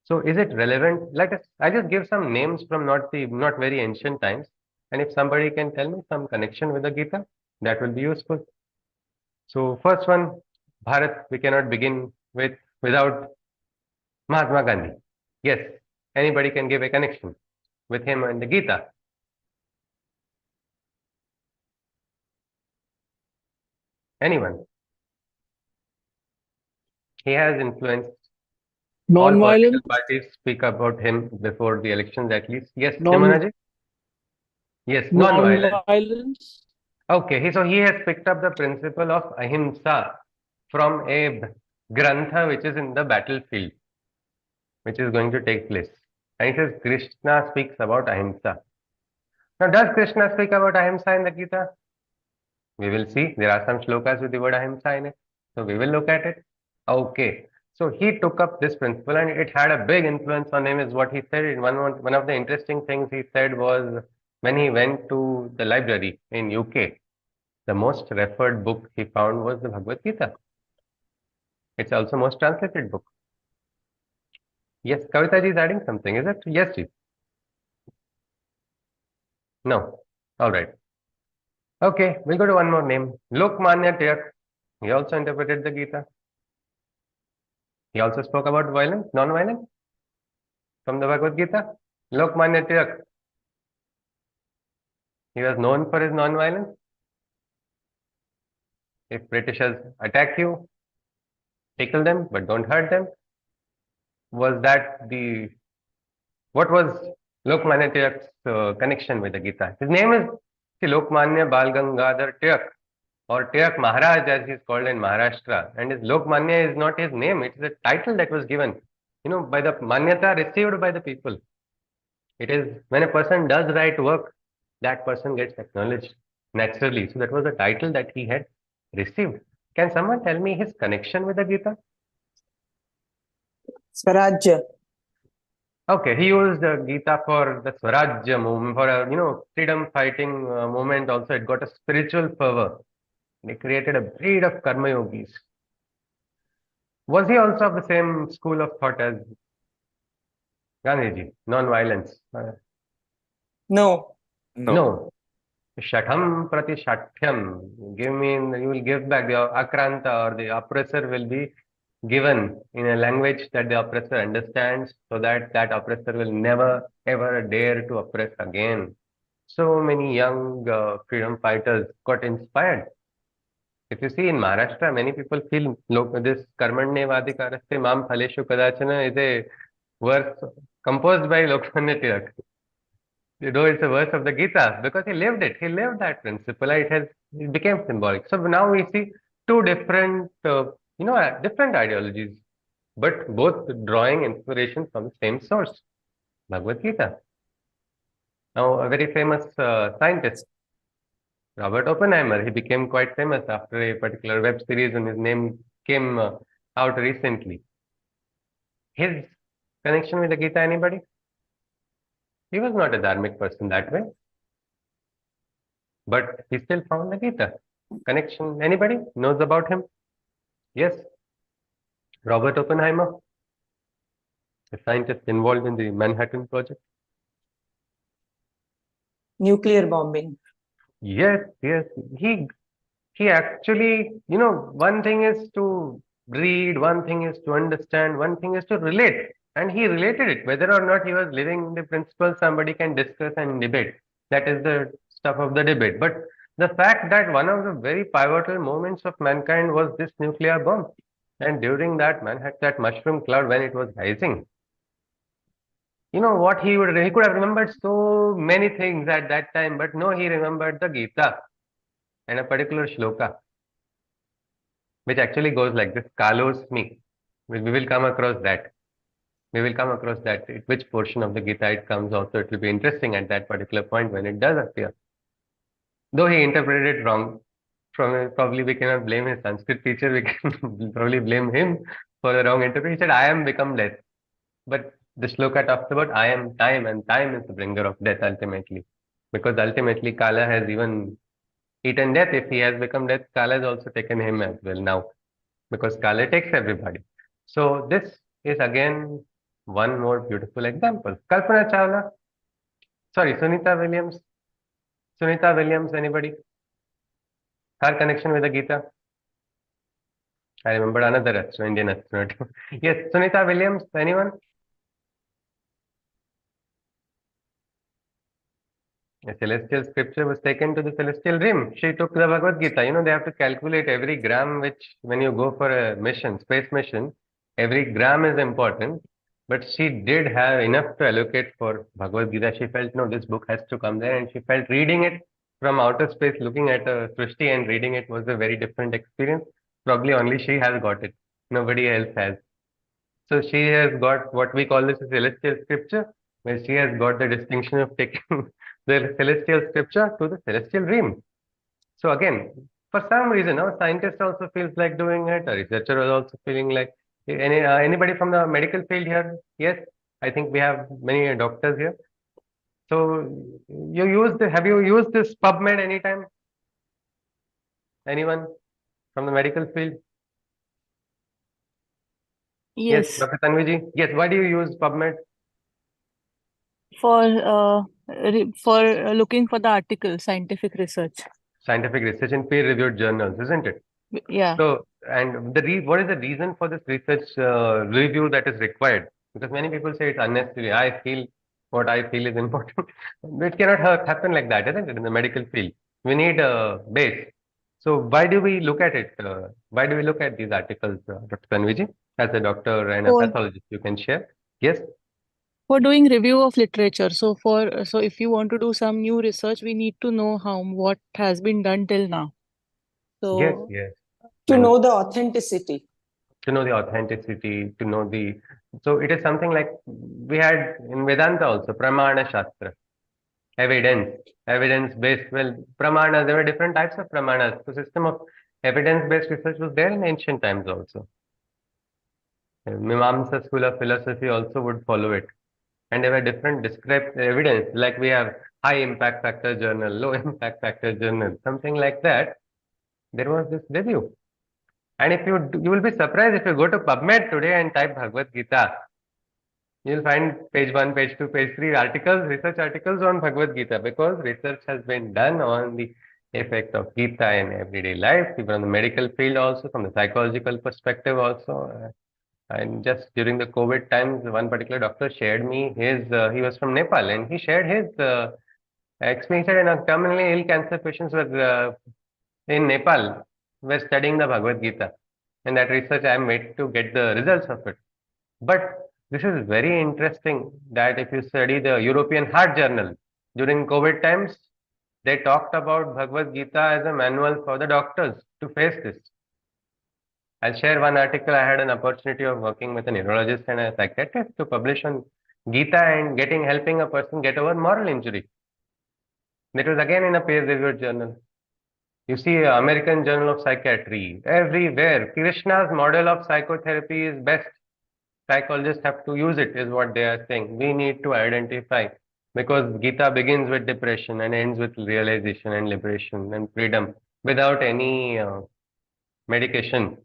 So is it relevant? I just give some names from not very ancient times. And if somebody can tell me some connection with the Gita, that will be useful. So first one, Bharat, we cannot begin without Mahatma Gandhi. Yes, anybody can give a connection with him and the Gita. Anyone? He has influenced all political Non-violence. parties speak about him before the elections at least. Yes, Non Yamuna ji? Yes, non-violence. non-violence. Okay, so he has picked up the principle of ahimsa from a grantha which is in the battlefield, which is going to take place. And he says Krishna speaks about ahimsa. Now, does Krishna speak about ahimsa in the Gita? We will see. There are some shlokas with the word ahimsa in it. So we will look at it. Okay. So he took up this principle and it had a big influence on him, is what he said. One of the interesting things he said was when he went to the library in UK, the most referred book he found was the Bhagavad Gita. It's also most translated book. Yes, Kavita ji is adding something, is it? Yes, ji. No. All right. Okay, we'll go to one more name. Lokmanya Tilak. He also interpreted the Gita. He also spoke about violence, non-violence from the Bhagavad Gita. Lokmanya Tilak. He was known for his non-violence. If Britishers attack you, tickle them, but don't hurt them. Was that the what was Lokmanya Tilak's connection with the Gita? His name is Lokmanya Bal Gangadhar Tilak, or Tilak Maharaj as he's called in Maharashtra. And his Lokmanya is not his name, it is a title that was given, by the manyata received by the people. It is when a person does right work, that person gets acknowledged naturally. So that was the title that he had received. Can someone tell me his connection with the Gita? Swarajya. Okay, he used the Gita for the Swarajya movement, for a freedom fighting movement. Also, it got a spiritual fervor. They created a breed of karma yogis. Was he also of the same school of thought as Gandhiji? Non-violence? No. No. No. Shatham prati shathyam. You will give back the akranta, or the oppressor will be given in a language that the oppressor understands, so that that oppressor will never ever dare to oppress again. So many young freedom fighters got inspired. If you see in Maharashtra, many people feel this Karmanye Vadikaraste Mam Phaleshu Kadachana is a verse composed by Lokmanya Tilak. Though it's a verse of the Gita, because he lived it. He lived that principle. It became symbolic. So now we see two different, different ideologies, but both drawing inspiration from the same source, Bhagavad Gita. Now, a very famous scientist, Robert Oppenheimer, he became quite famous after a particular web series, and his name came out recently. His connection with the Gita, anybody? He was not a dharmic person that way, but he still found the Gita. Connection, anybody knows about him? Yes, Robert Oppenheimer, a scientist involved in the Manhattan Project. Nuclear bombing. Yes, yes. He actually, one thing is to read, one thing is to understand, one thing is to relate. And he related it. Whether or not he was living the principle, somebody can discuss and debate. That is the stuff of the debate. But the fact that one of the very pivotal moments of mankind was this nuclear bomb. And during that, man had that mushroom cloud when it was rising. What he could have remembered so many things at that time, but no, he remembered the Gita and a particular shloka, which actually goes like this: Kalosmi. We will come across that. We will come across that. Which portion of the Gita it comes also. It will be interesting at that particular point when it does appear. Though he interpreted it wrong, probably we cannot blame his Sanskrit teacher. We can probably blame him for the wrong interpretation. He said, "I am become death." But the shloka talks about I am time, and time is the bringer of death ultimately. Because ultimately Kala has even eaten death. If he has become death, Kala has also taken him as well now. Because Kala takes everybody. So this is again one more beautiful example. Kalpana Chawla. Sorry, Sunita Williams. Sunita Williams, anybody? Her connection with the Gita? I remember another Indian astronaut. Yes, Sunita Williams, anyone? A celestial scripture was taken to the celestial rim. She took the Bhagavad Gita. You know, they have to calculate every gram, which when you go for a mission, space mission, every gram is important. But she did have enough to allocate for Bhagavad Gita. She felt, no, this book has to come there. And she felt reading it from outer space, looking at a Srishti and reading it was a very different experience. Probably only she has got it. Nobody else has. So she has got what we call this a celestial scripture, where she has got the distinction of taking the celestial scripture to the celestial realm. So again, for some reason, a scientist also feels like doing it. A researcher is also feeling like anybody from the medical field here? Yes, I think we have many doctors here. So have you used this PubMed anytime? Anyone from the medical field? Yes, Yes, Dr. Tanviji. Yes, why do you use PubMed? for looking for the article, scientific research. Scientific research in peer-reviewed journals, isn't it? Yeah. So, and what is the reason for this research review that is required? Because many people say it's unnecessary. I feel what I feel is important. It cannot happen like that, isn't it? In the medical field, we need a base. So, why do we look at it? Why do we look at these articles, Dr. Tanviji, as a doctor and a For pathologist? You can share. Yes. doing review of literature. So if you want to do some new research, we need to know what has been done till now. Yes. So Yes. To And know the authenticity. to know the authenticity, to know the, so it is something like we had in Vedanta also, Pramana Shastra, evidence-based. Well, Pramana, there were different types of Pramanas. The system of evidence-based research was there in ancient times also. Mimamsa school of philosophy also would follow it. And there were different described evidence, like we have high impact factor journal, low impact factor journal, something like that. There was this review. And if you will be surprised if you go to PubMed today and type Bhagavad Gita, you'll find page 1, page 2, page 3 articles, research articles on Bhagavad Gita, because research has been done on the effect of Gita in everyday life, even from the medical field also, from the psychological perspective also. And just during the COVID times, one particular doctor shared me he was from Nepal, and he shared his experience. He said, in terminally ill cancer patients were in Nepal were studying the Bhagavad Gita. And that research, I am waiting to get the results of it. But this is very interesting that if you study the European Heart Journal during COVID times, they talked about Bhagavad Gita as a manual for the doctors to face this. I'll share one article. I had an opportunity of working with a neurologist and a psychiatrist to publish on Gita and helping a person get over moral injury. That was again in a peer-reviewed journal. You see, American Journal of Psychiatry, everywhere. Krishna's model of psychotherapy is best. Psychologists have to use it, is what they are saying. We need to identify, because Gita begins with depression and ends with realization and liberation and freedom without any medication.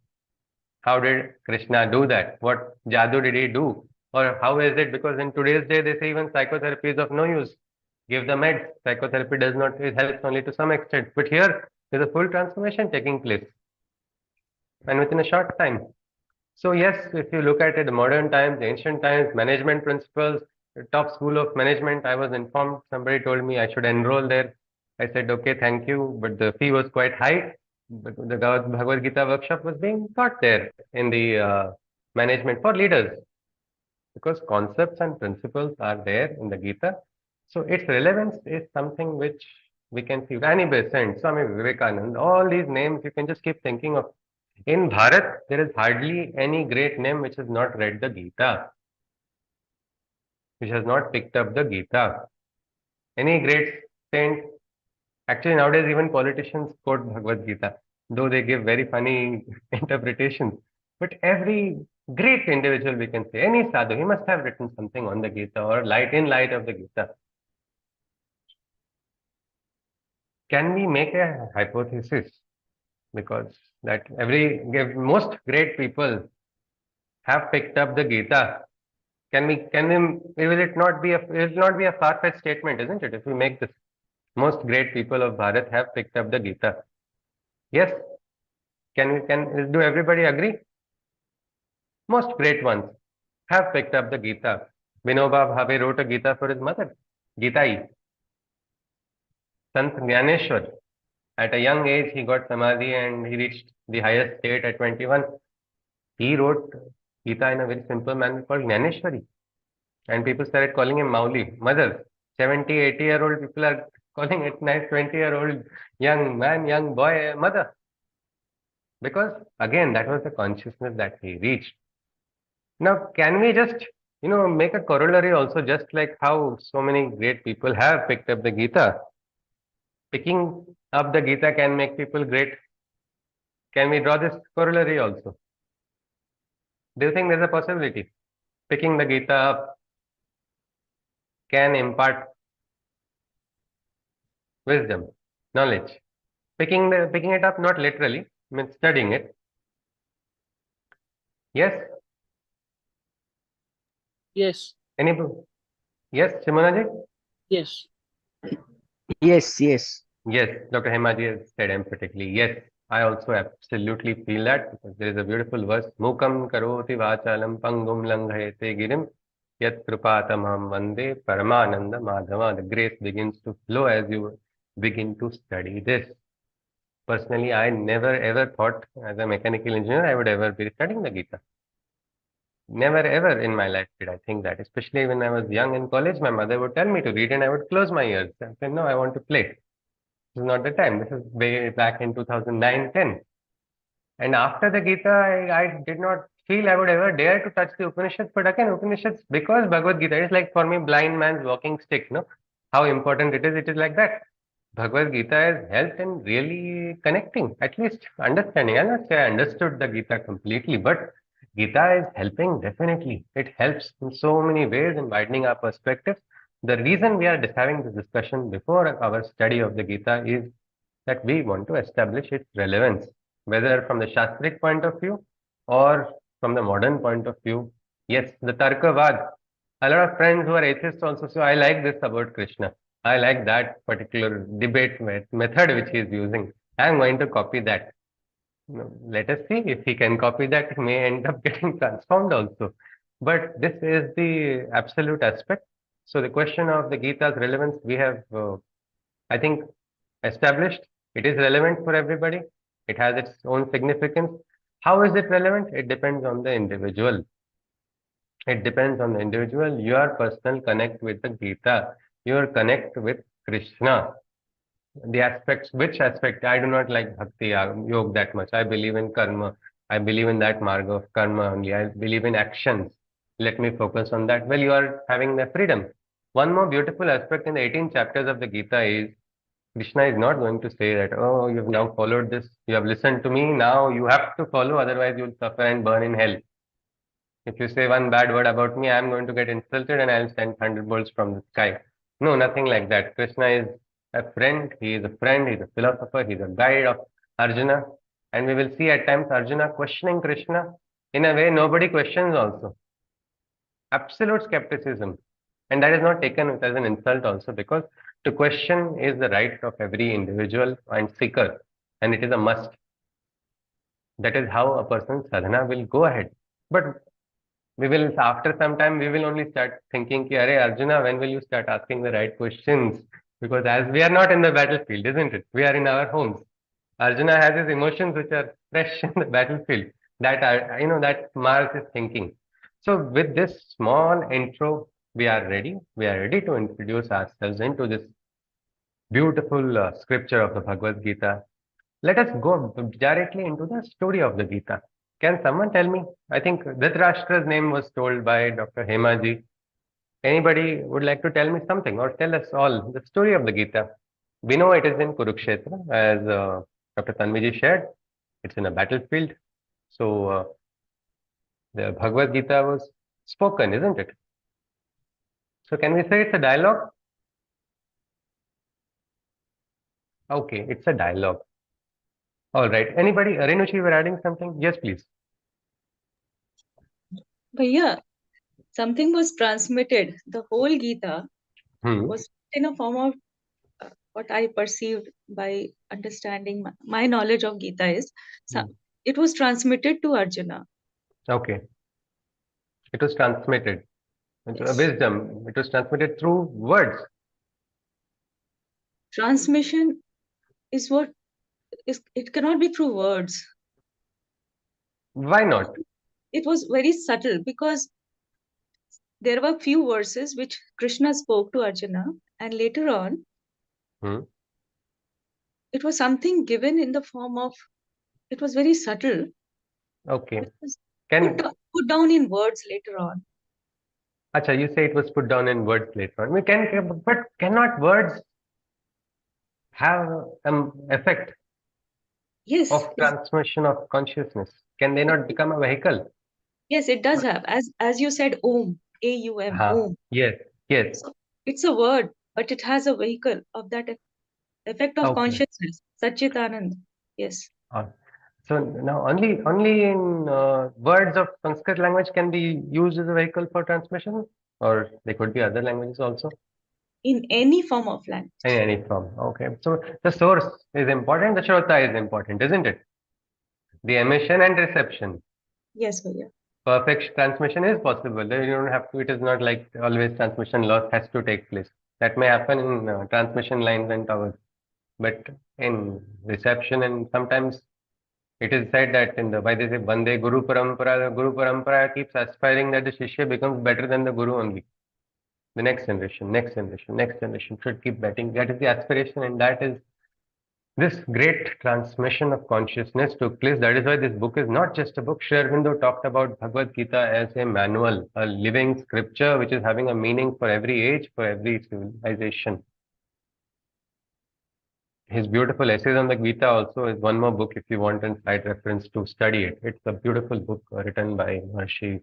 How did Krishna do that? What jadoo did he do? Or how is it? Because in today's day, they say even psychotherapy is of no use. Give the meds. Psychotherapy does not, it helps only to some extent. But here, there's a full transformation taking place, and within a short time. So yes, if you look at it, the modern times, ancient times, management principles, the top school of management, I was informed, somebody told me I should enroll there. I said, okay, thank you, but the fee was quite high. But the Bhagavad Gita workshop was being taught there in the management for leaders, because concepts and principles are there in the Gita. So its relevance is something which we can see. Rani Besant, Swami Vivekananda, all these names you can just keep thinking of. In Bharat, there is hardly any great name which has not read the Gita, which has not picked up the Gita. Any great saint, actually nowadays even politicians quote Bhagavad Gita, though they give very funny interpretations. But every great individual, we can say, any sadhu, he must have written something on the Gita or in light of the Gita. Can we make a hypothesis? Because that most great people have picked up the Gita. Will it not be a far-fetched statement, isn't it? If we make this, most great people of Bharat have picked up the Gita. Yes? Do everybody agree? Most great ones have picked up the Gita. Vinoba Bhave wrote a Gita for his mother, Gitai. Sant Jnaneshwar. At a young age, he got samadhi and he reached the highest state at 21. He wrote Gita in a very simple manner called Jnaneshwari. And people started calling him Mauli, mother. 70, 80-year-old people are calling it nice 20-year-old young man, young boy, mother. Because again, that was the consciousness that he reached. Now, can we just, make a corollary also, just like how so many great people have picked up the Gita? Picking up the Gita can make people great. Can we draw this corollary also? Do you think there's a possibility? Picking the Gita up can impart wisdom, knowledge. Picking it up, not literally, means studying it. Yes? Yes. Any? Yes, Simonaji? Yes. Yes, yes. Yes, Dr. Hemaji has said emphatically, yes, I also absolutely feel that because there is a beautiful verse, Mukam karoti vachalam pangum langhayate girim yat krupatamam vande paramananda madhava. The grace begins to flow as you begin to study this. Personally, I never ever thought as a mechanical engineer I would ever be studying the Gita. Never ever in my life did I think that. Especially when I was young in college, my mother would tell me to read and I would close my ears and say, no, I want to play. This is not the time. This is way back in 2009-10. And after the Gita, I did not feel I would ever dare to touch the Upanishads. But again, Upanishads, because Bhagavad Gita is like for me, blind man's walking stick, no? How important it is like that. Bhagavad Gita has helped in really connecting, at least understanding. I'll not say I understood the Gita completely, but Gita is helping definitely. It helps in so many ways in widening our perspectives. The reason we are just having this discussion before our study of the Gita is that we want to establish its relevance, whether from the Shastric point of view or from the modern point of view. Yes, the Tarkavad. A lot of friends who are atheists also say, I like this about Krishna. I like that particular debate method which he is using. I am going to copy that. Let us see if he can copy that. He may end up getting transformed also. But this is the absolute aspect. So the question of the Gita's relevance, we have, I think, established. It is relevant for everybody. It has its own significance. How is it relevant? It depends on the individual. It depends on the individual. Your personal connect with the Gita, your connect with Krishna. The aspects, which aspect? I do not like bhakti yoga that much. I believe in karma. I believe in that marga of karma only. I believe in actions. Let me focus on that. Well, you are having the freedom. One more beautiful aspect in the 18 chapters of the Gita is Krishna is not going to say that, oh, you've now followed this, you have listened to me, now you have to follow, otherwise you'll suffer and burn in hell. If you say one bad word about me, I'm going to get insulted and I'll send thunderbolts from the sky. No, nothing like that. Krishna is a friend, he's a philosopher, he's a guide of Arjuna. And we will see at times Arjuna questioning Krishna in a way nobody questions also. Absolute skepticism. And that is not taken as an insult also, because to question is the right of every individual and seeker, and it is a must. That is how a person's sadhana will go ahead. But we will, after some time, we will only start thinking, Arey Arjuna, when will you start asking the right questions? Because as we are not in the battlefield, isn't it? We are in our homes. Arjuna has his emotions which are fresh in the battlefield. That are, that Mars is thinking. So with this small intro, we are ready. We are ready to introduce ourselves into this beautiful scripture of the Bhagavad Gita. Let us go directly into the story of the Gita. Can someone tell me? I think Dhritarashtra's name was told by Dr. Hemaji. Anybody would like to tell me something or tell us all the story of the Gita? We know it is in Kurukshetra, as Dr. Tanviji shared. It's in a battlefield. So the Bhagavad Gita was spoken, isn't it? So can we say it's a dialogue? Okay, it's a dialogue. All right. Anybody? Renushi, you were adding something? Yes, please. But yeah, something was transmitted. The whole Gita was in a form of what I perceived by understanding my knowledge of Gita is it was transmitted to Arjuna. Okay. It was transmitted. It's a wisdom. It was transmitted through words. transmission is what is, it cannot be through words. Why not? It was very subtle because there were few verses which Krishna spoke to Arjuna, and later on, it was something given in the form of, it was very subtle. Okay. It was Can put down in words later on. Acha, you say it was put down in words later on. But cannot words have an effect Yes, of transmission of consciousness? Can they not become a vehicle? yes, it does have. As you said, Om, AUM, Om. Yes, yes. So it's a word, but it has a vehicle of that effect of Okay. consciousness, Satchitanand. Yes. So now only in words of Sanskrit language can be used as a vehicle for transmission, or there could be other languages also. In any form of language. In any form. Okay. So the source is important, the Shrota is important, isn't it? The emission and reception. Yes, Bhaiya. Perfect transmission is possible. You don't have to, it is not like always transmission loss has to take place. That may happen in transmission lines and towers. But in reception, and sometimes it is said that in the, why they say Bande Guru Parampara keeps aspiring that the Shishya becomes better than the Guru only. The next generation should keep betting. That is the aspiration, and that is this great transmission of consciousness took place. That is why this book is not just a book. Sri Aurobindo talked about Bhagavad Gita as a manual, a living scripture which is having a meaning for every age, for every civilization. His beautiful essays on the Gita also is one more book if you want a side reference to study it. It's a beautiful book written by Maharishi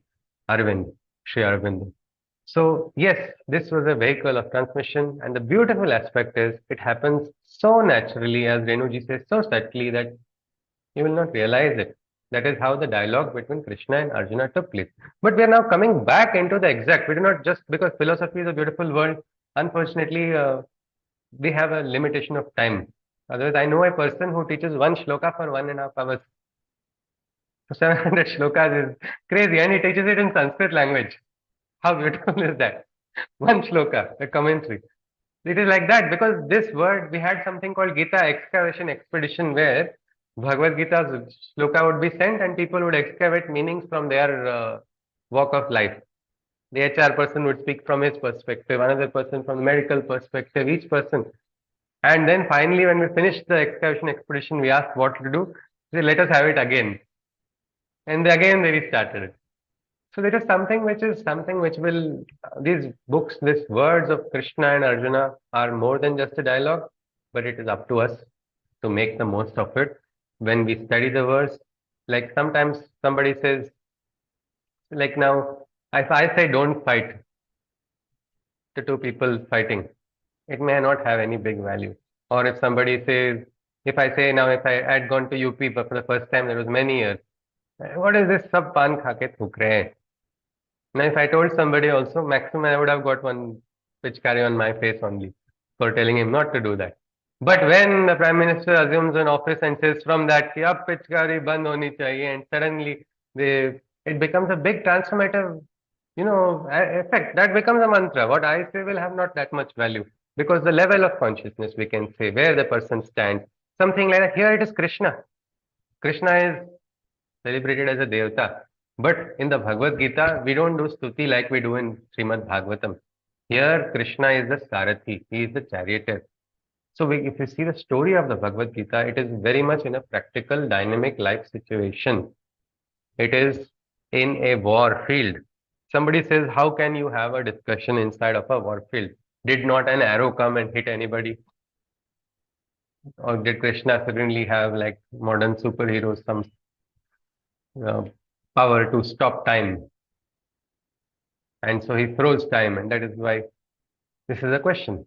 Arvind, Sri Aurobindo. So yes, this was a vehicle of transmission, and the beautiful aspect is it happens so naturally, as Renuji says, so subtly that you will not realize it. That is how the dialogue between Krishna and Arjuna took place. But we are now coming back into the exact. We do not just, because philosophy is a beautiful world, unfortunately, we have a limitation of time. Otherwise, I know a person who teaches one shloka for 1.5 hours. So 700 shlokas is crazy, and he teaches it in Sanskrit language. How beautiful is that? One shloka, a commentary. It is like that because this word, we had something called Gita excavation expedition where Bhagavad Gita's shloka would be sent and people would excavate meanings from their walk of life. The HR person would speak from his perspective, another person from the medical perspective, each person. And then finally, when we finished the excavation expedition, we asked what to do. They said, let us have it again. And again, they restarted it. So there is something which will, these books, these words of Krishna and Arjuna are more than just a dialogue, but it is up to us to make the most of it. When we study the verse, like sometimes somebody says, like now, if I say don't fight, to two people fighting, it may not have any big value. Or if somebody says, if I say now, if I had gone to UP but for the first time, there was many years, what is this sab pan kha ke thuk rahe hain? Now, if I told somebody also, maximum I would have got one pitchkari on my face only for telling him not to do that. But when the Prime Minister assumes an office and says from that, ki ab pitchkari band honi chahiye, and suddenly it becomes a big transformative, effect. That becomes a mantra. What I say will have not that much value because the level of consciousness, we can say, where the person stands, something like that. Here it is Krishna. Krishna is celebrated as a Devata. But in the Bhagavad Gita, we don't do stuti like we do in Srimad Bhagavatam. Here, Krishna is the Sarathi. He is the charioteer. So if you see the story of the Bhagavad Gita, it is very much in a practical, dynamic life situation. It is in a war field. Somebody says, how can you have a discussion inside of a war field? Did not an arrow come and hit anybody? Or did Krishna suddenly have, like modern superheroes, some power to stop time? And so he froze time, and that is why this is a question.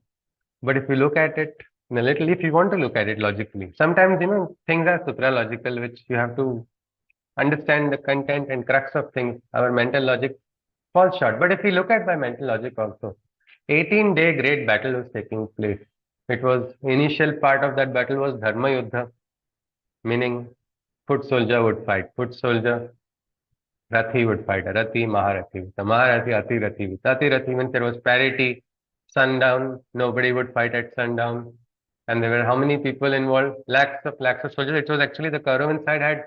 But if you look at it in a little, if you want to look at it logically, sometimes, things are supralogical, which you have to understand the content and crux of things. Our mental logic falls short. But if we look at by mental logic also, 18-day great battle was taking place. It was, initial part of that battle was Dharma Yuddha, meaning foot soldier would fight, foot soldier, Rathi would fight, Rathi, Maharathi, the Maharathi, Atirathi. Atirathi means there was parity, sundown, nobody would fight at sundown. And there were how many people involved? Lakhs of soldiers. It was actually the Kauravan side had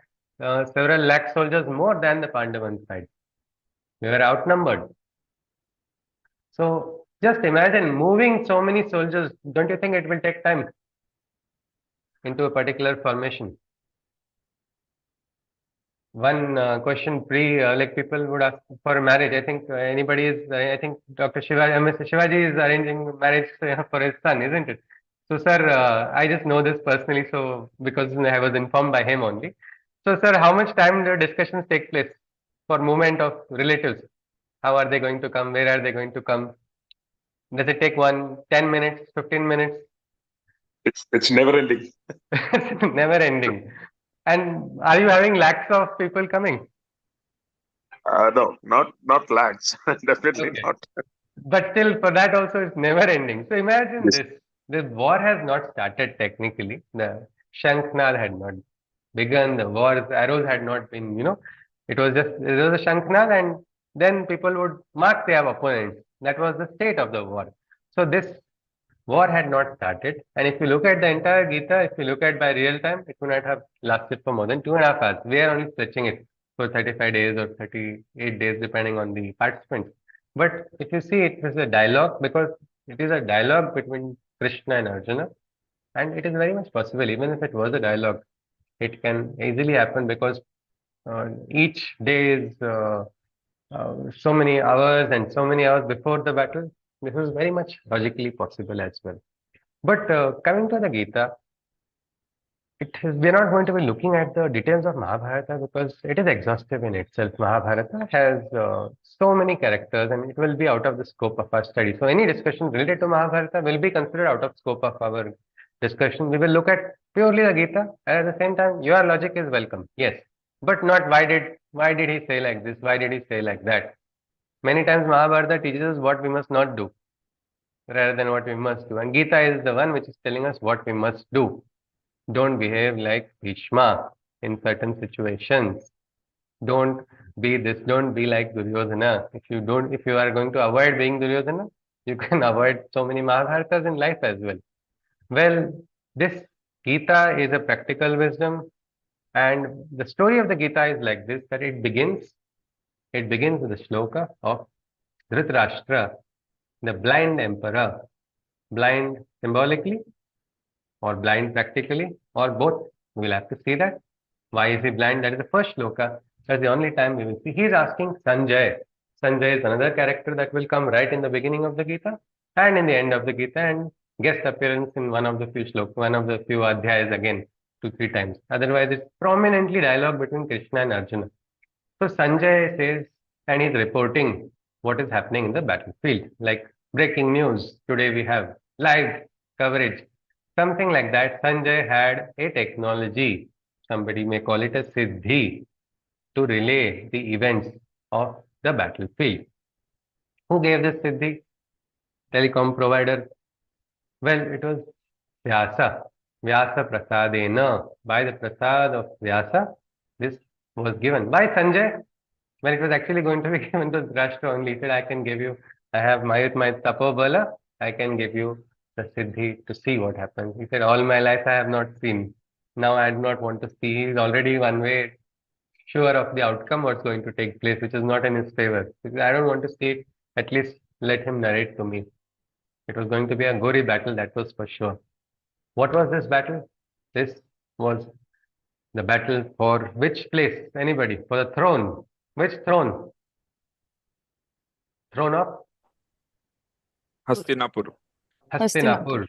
several lakh soldiers more than the Pandavan side. We were outnumbered. So just imagine moving so many soldiers. Don't you think it will take time into a particular formation? One question like people would ask for marriage. I think anybody is, I think Dr. Mr. Shivaji is arranging marriage for his son, isn't it? So, sir, I just know this personally, so because I was informed by him only. So, sir, how much time do discussions take place for movement of relatives? How are they going to come? Where are they going to come? Does it take 10 minutes, 15 minutes? It's never ending. Never ending. And are you having lakhs of people coming? No, not lakhs. Definitely Okay. not. But still, for that also, it's never ending. So imagine Yes. this. This war has not started technically. The Shankhnal had not begun. The war's arrows had not been, it was a Shankhnal, and then people would mark their opponents. That was the state of the war. So this war had not started. And if you look at the entire Gita, if you look at by real time, it would not have lasted for more than 2.5 hours. We are only stretching it for 35 days or 38 days, depending on the participants. But if you see, it is a dialogue because it is a dialogue between Krishna and Arjuna. And it is very much possible, even if it was a dialogue, it can easily happen because each day is so many hours and so many hours before the battle. This is very much logically possible as well. But coming to the Gita, we're not going to be looking at the details of Mahabharata because it is exhaustive in itself. Mahabharata has so many characters and it will be out of the scope of our study. So any discussion related to Mahabharata will be considered out of scope of our discussion. We will look at purely the Gita, and at the same time, your logic is welcome. Yes, but not why did he say like this? Why did he say like that? Many times Mahabharata teaches us what we must not do rather than what we must do. And Gita is the one which is telling us what we must do. Don't behave like Bhishma in certain situations. Don't be this, don't be like Duryodhana. If you are going to avoid being Duryodhana, you can avoid so many Mahabharatas in life as well. Well, this Gita is a practical wisdom, and the story of the Gita is like this, that it begins with the shloka of Dhritarashtra, the blind emperor, blind symbolically or blind practically or both. We'll have to see that. Why is he blind? That is the first shloka. That's the only time we will see. He is asking Sanjay. Sanjay is another character that will come right in the beginning of the Gita and in the end of the Gita, and guest appearance in one of the few shlokas, one of the few adhyayas again 2-3 times. Otherwise, it's prominently dialogue between Krishna and Arjuna. So Sanjay says, and he's reporting what is happening in the battlefield, like breaking news. Today we have live coverage, something like that. Sanjay had a technology, somebody may call it a siddhi, to relay the events of the battlefield. Who gave this siddhi? Telecom provider. Well, it was Vyasa. Vyasa prasadena. By the prasad of Vyasa, this was given. By Sanjay, when it was actually going to be given to Dhritarashtra only, he said, I can give you, I have my tapobala, I can give you the siddhi to see what happens. He said, all my life I have not seen. Now I do not want to see. He is already one way sure of the outcome, what's going to take place, which is not in his favor. Because I don't want to see it, at least let him narrate to me. It was going to be a gory battle, that was for sure. What was this battle? This was the battle for which place? Anybody? For the throne. Which throne? Throne of Hastinapur. Hastinapur.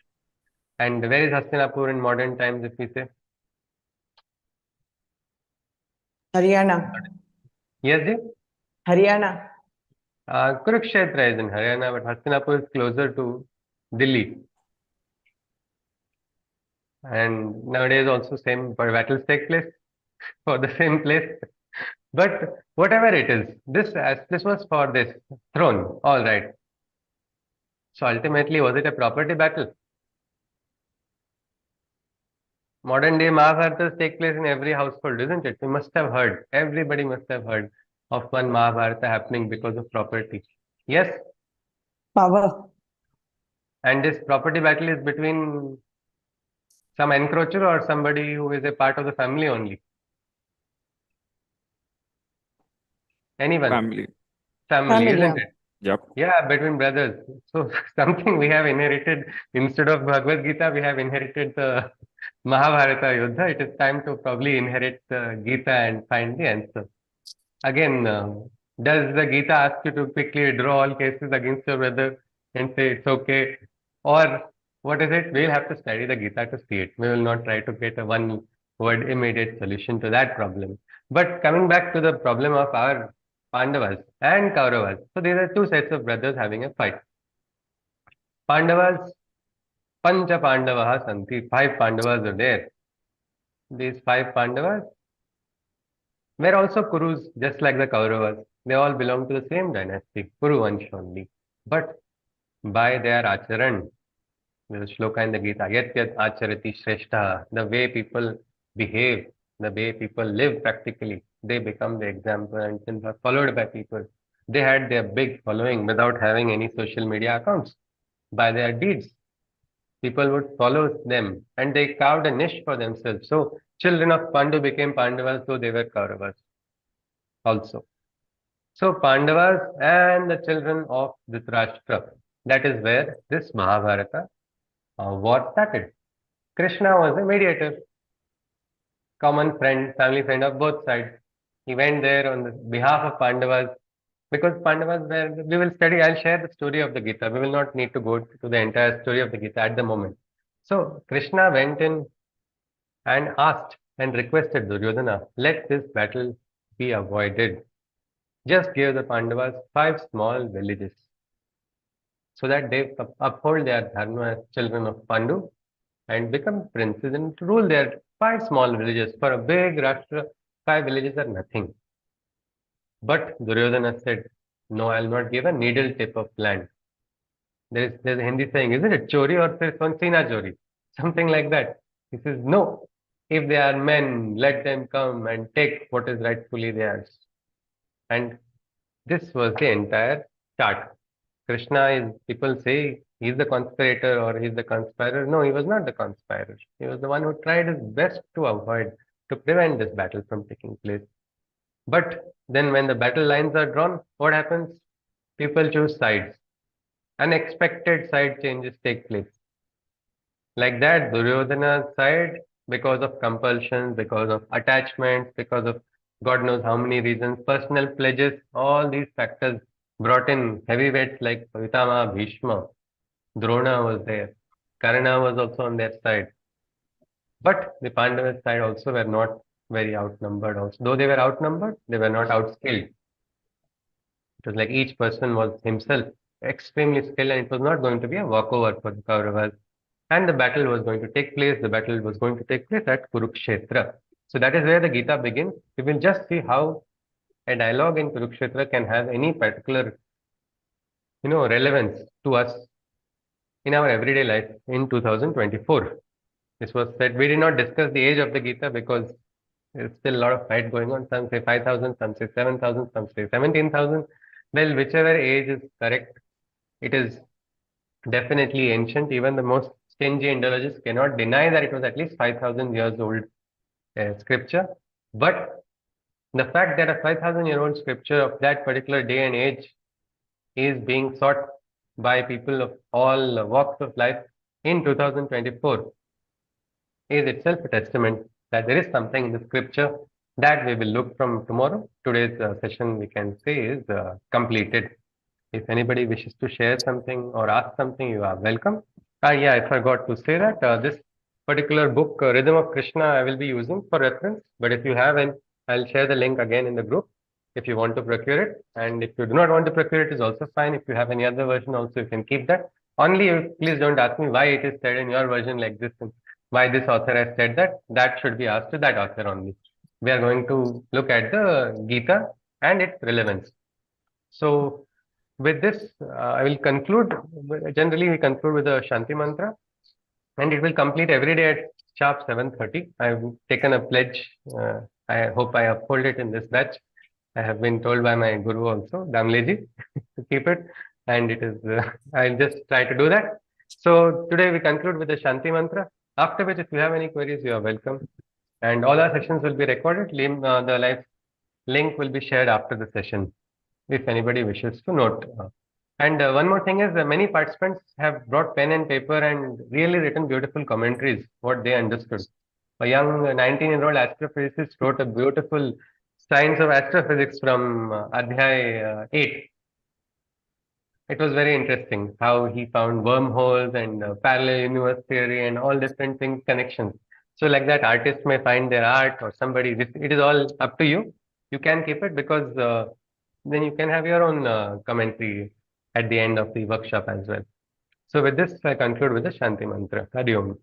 And where is Hastinapur in modern times, if we say? Haryana. Yes, ji? Haryana. Kurukshetra is in Haryana, but Hastinapur is closer to Delhi. And nowadays also same battles take place for the same place. But whatever it is, this was for this throne. All right. So ultimately, was it a property battle? Modern day Mahabharatas take place in every household, isn't it? We must have heard. Everybody must have heard of one Mahabharata happening because of property. Yes? Power. And this property battle is between Some encroacher or somebody who is a part of the family only? Anyone? Family. Family, Family. isn't it? Yep. Yeah, between brothers. So something we have inherited instead of Bhagavad Gita, we have inherited the Mahabharata Yuddha. It is time to probably inherit the Gita and find the answer. Again, does the Gita ask you to quickly draw all cases against your brother and say it's okay? Or what is it? We'll have to study the Gita to see it. We will not try to get a one word immediate solution to that problem. But coming back to the problem of our Pandavas and Kauravas. So these are two sets of brothers having a fight. Pandavas, Pancha Pandavaha Santi. Five Pandavas are there. These five Pandavas were also Kurus, just like the Kauravas. They all belong to the same dynasty, Kuru Vansh only. But by their acharan, there's a shloka in the Gita, yat yat acharati shrestha, the way people behave, the way people live practically, they become the example and since are followed by people. They had their big following without having any social media accounts. By their deeds, people would follow them and they carved a niche for themselves. So children of Pandu became Pandavas, though they were Kauravas also. So Pandavas and the children of Dhritarashtra, that is where this Mahabharata war started. Krishna was a mediator, common friend, family friend of both sides. He went there on the behalf of Pandavas because Pandavas were, we will study, I'll share the story of the Gita. We will not need to go to the entire story of the Gita at the moment. So Krishna went in and asked and requested Duryodhana, let this battle be avoided. Just give the Pandavas 5 small villages so that they uphold their dharma as children of Pandu and become princes and rule their 5 small villages. For a big Rashtra, 5 villages are nothing. But Duryodhana said, no, I'll not give a needle tip of land. There's a Hindi saying, isn't it? Chori or fir sina chori. Something like that. He says, no, if they are men, let them come and take what is rightfully theirs. And this was the entire chart. Krishna is, people say he's the conspirator or he's the conspirer. No, he was not the conspirer. He was the one who tried his best to avoid, to prevent this battle from taking place. But then when the battle lines are drawn, what happens? People choose sides. Unexpected side changes take place. Like that, Duryodhana's side, because of compulsions, because of attachments, because of God knows how many reasons, personal pledges, all these factors brought in heavyweights like Pitama, Bhishma, Drona was there, Karna was also on their side. But the Pandavas side also were not very outnumbered also. Though they were outnumbered, they were not outskilled. It was like each person was himself extremely skilled and it was not going to be a walkover for the Kauravas. And the battle was going to take place. The battle was going to take place at Kurukshetra. So that is where the Gita begins. We will just see how a dialogue in Kurukshetra can have any particular, relevance to us in our everyday life in 2024. This was said. We did not discuss the age of the Gita because there's still a lot of fight going on. Some say 5,000, some say 7,000, some say 17,000. Well, whichever age is correct, it is definitely ancient. Even the most stingy Indologists cannot deny that it was at least 5,000 years old scripture. But the fact that a 5,000-year-old scripture of that particular day and age is being sought by people of all walks of life in 2024 is itself a testament that there is something in the scripture that we will look from tomorrow. Today's session, we can say, is completed. If anybody wishes to share something or ask something, you are welcome. Yeah, I forgot to say that this particular book, Rhythm of Krishna, I will be using for reference. But if you have an, I'll share the link again in the group if you want to procure it. And if you do not want to procure it, is also fine. If you have any other version also, you can keep that. Only please don't ask me why it is said in your version like this and why this author has said that. That should be asked to that author only. We are going to look at the Gita and its relevance. So with this, I will conclude. Generally, we conclude with a Shanti mantra, and it will complete every day at sharp 7:30. I've taken a pledge. I hope I uphold it in this batch. I have been told by my guru also, Damleji, to keep it, and it is. I'll just try to do that. So today we conclude with the Shanti mantra. After which, if you have any queries, you are welcome. And all our sessions will be recorded. The live link will be shared after the session if anybody wishes to note. And one more thing is many participants have brought pen and paper and really written beautiful commentaries, what they understood. A young 19-year-old astrophysicist wrote a beautiful Science of Astrophysics from Adhyay 8. It was very interesting how he found wormholes and parallel universe theory and all different things, connections. So like that, artists may find their art or somebody, it is all up to you. You can keep it because then you can have your own commentary at the end of the workshop as well. So with this, I conclude with the Shanti Mantra. Hari Om.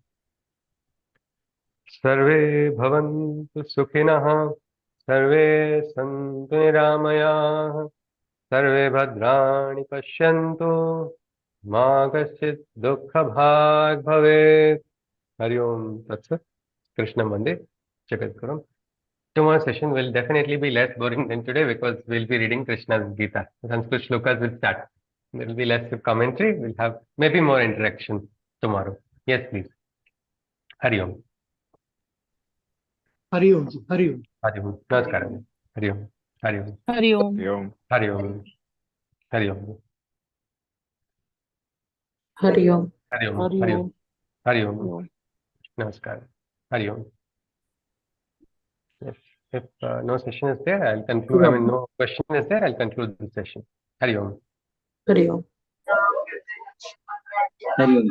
Sarve bhavantu sukhinah, sarve santu niramayah, सर्वे भद्राणि पश्यन्तु मा कश्चित् दुःखभाग् भवेत्. हरि ओम तत्सत्. Krishnam Vande Jagadgurum. Tomorrow's session will definitely be less boring than today because we'll be reading Krishna's Gita. The Sanskrit shlokas will start. There will be less commentary. We'll have maybe more interaction tomorrow. Yes, please. Hari Om. Hari Om. Hari Om. Hari Om. Namaskaram. Hari Om. Hari Om. Hari Om. Hari Om. Hari Om. Hari Om. Hari Om. Hari Om. Hari Hari Om. Om. Hari Om. Hari Om. Namaskar. Hari Om. If no session is there, I'll conclude. I mean, no question is there, I'll conclude the session. Hari Om. Hari Om. Hari Om.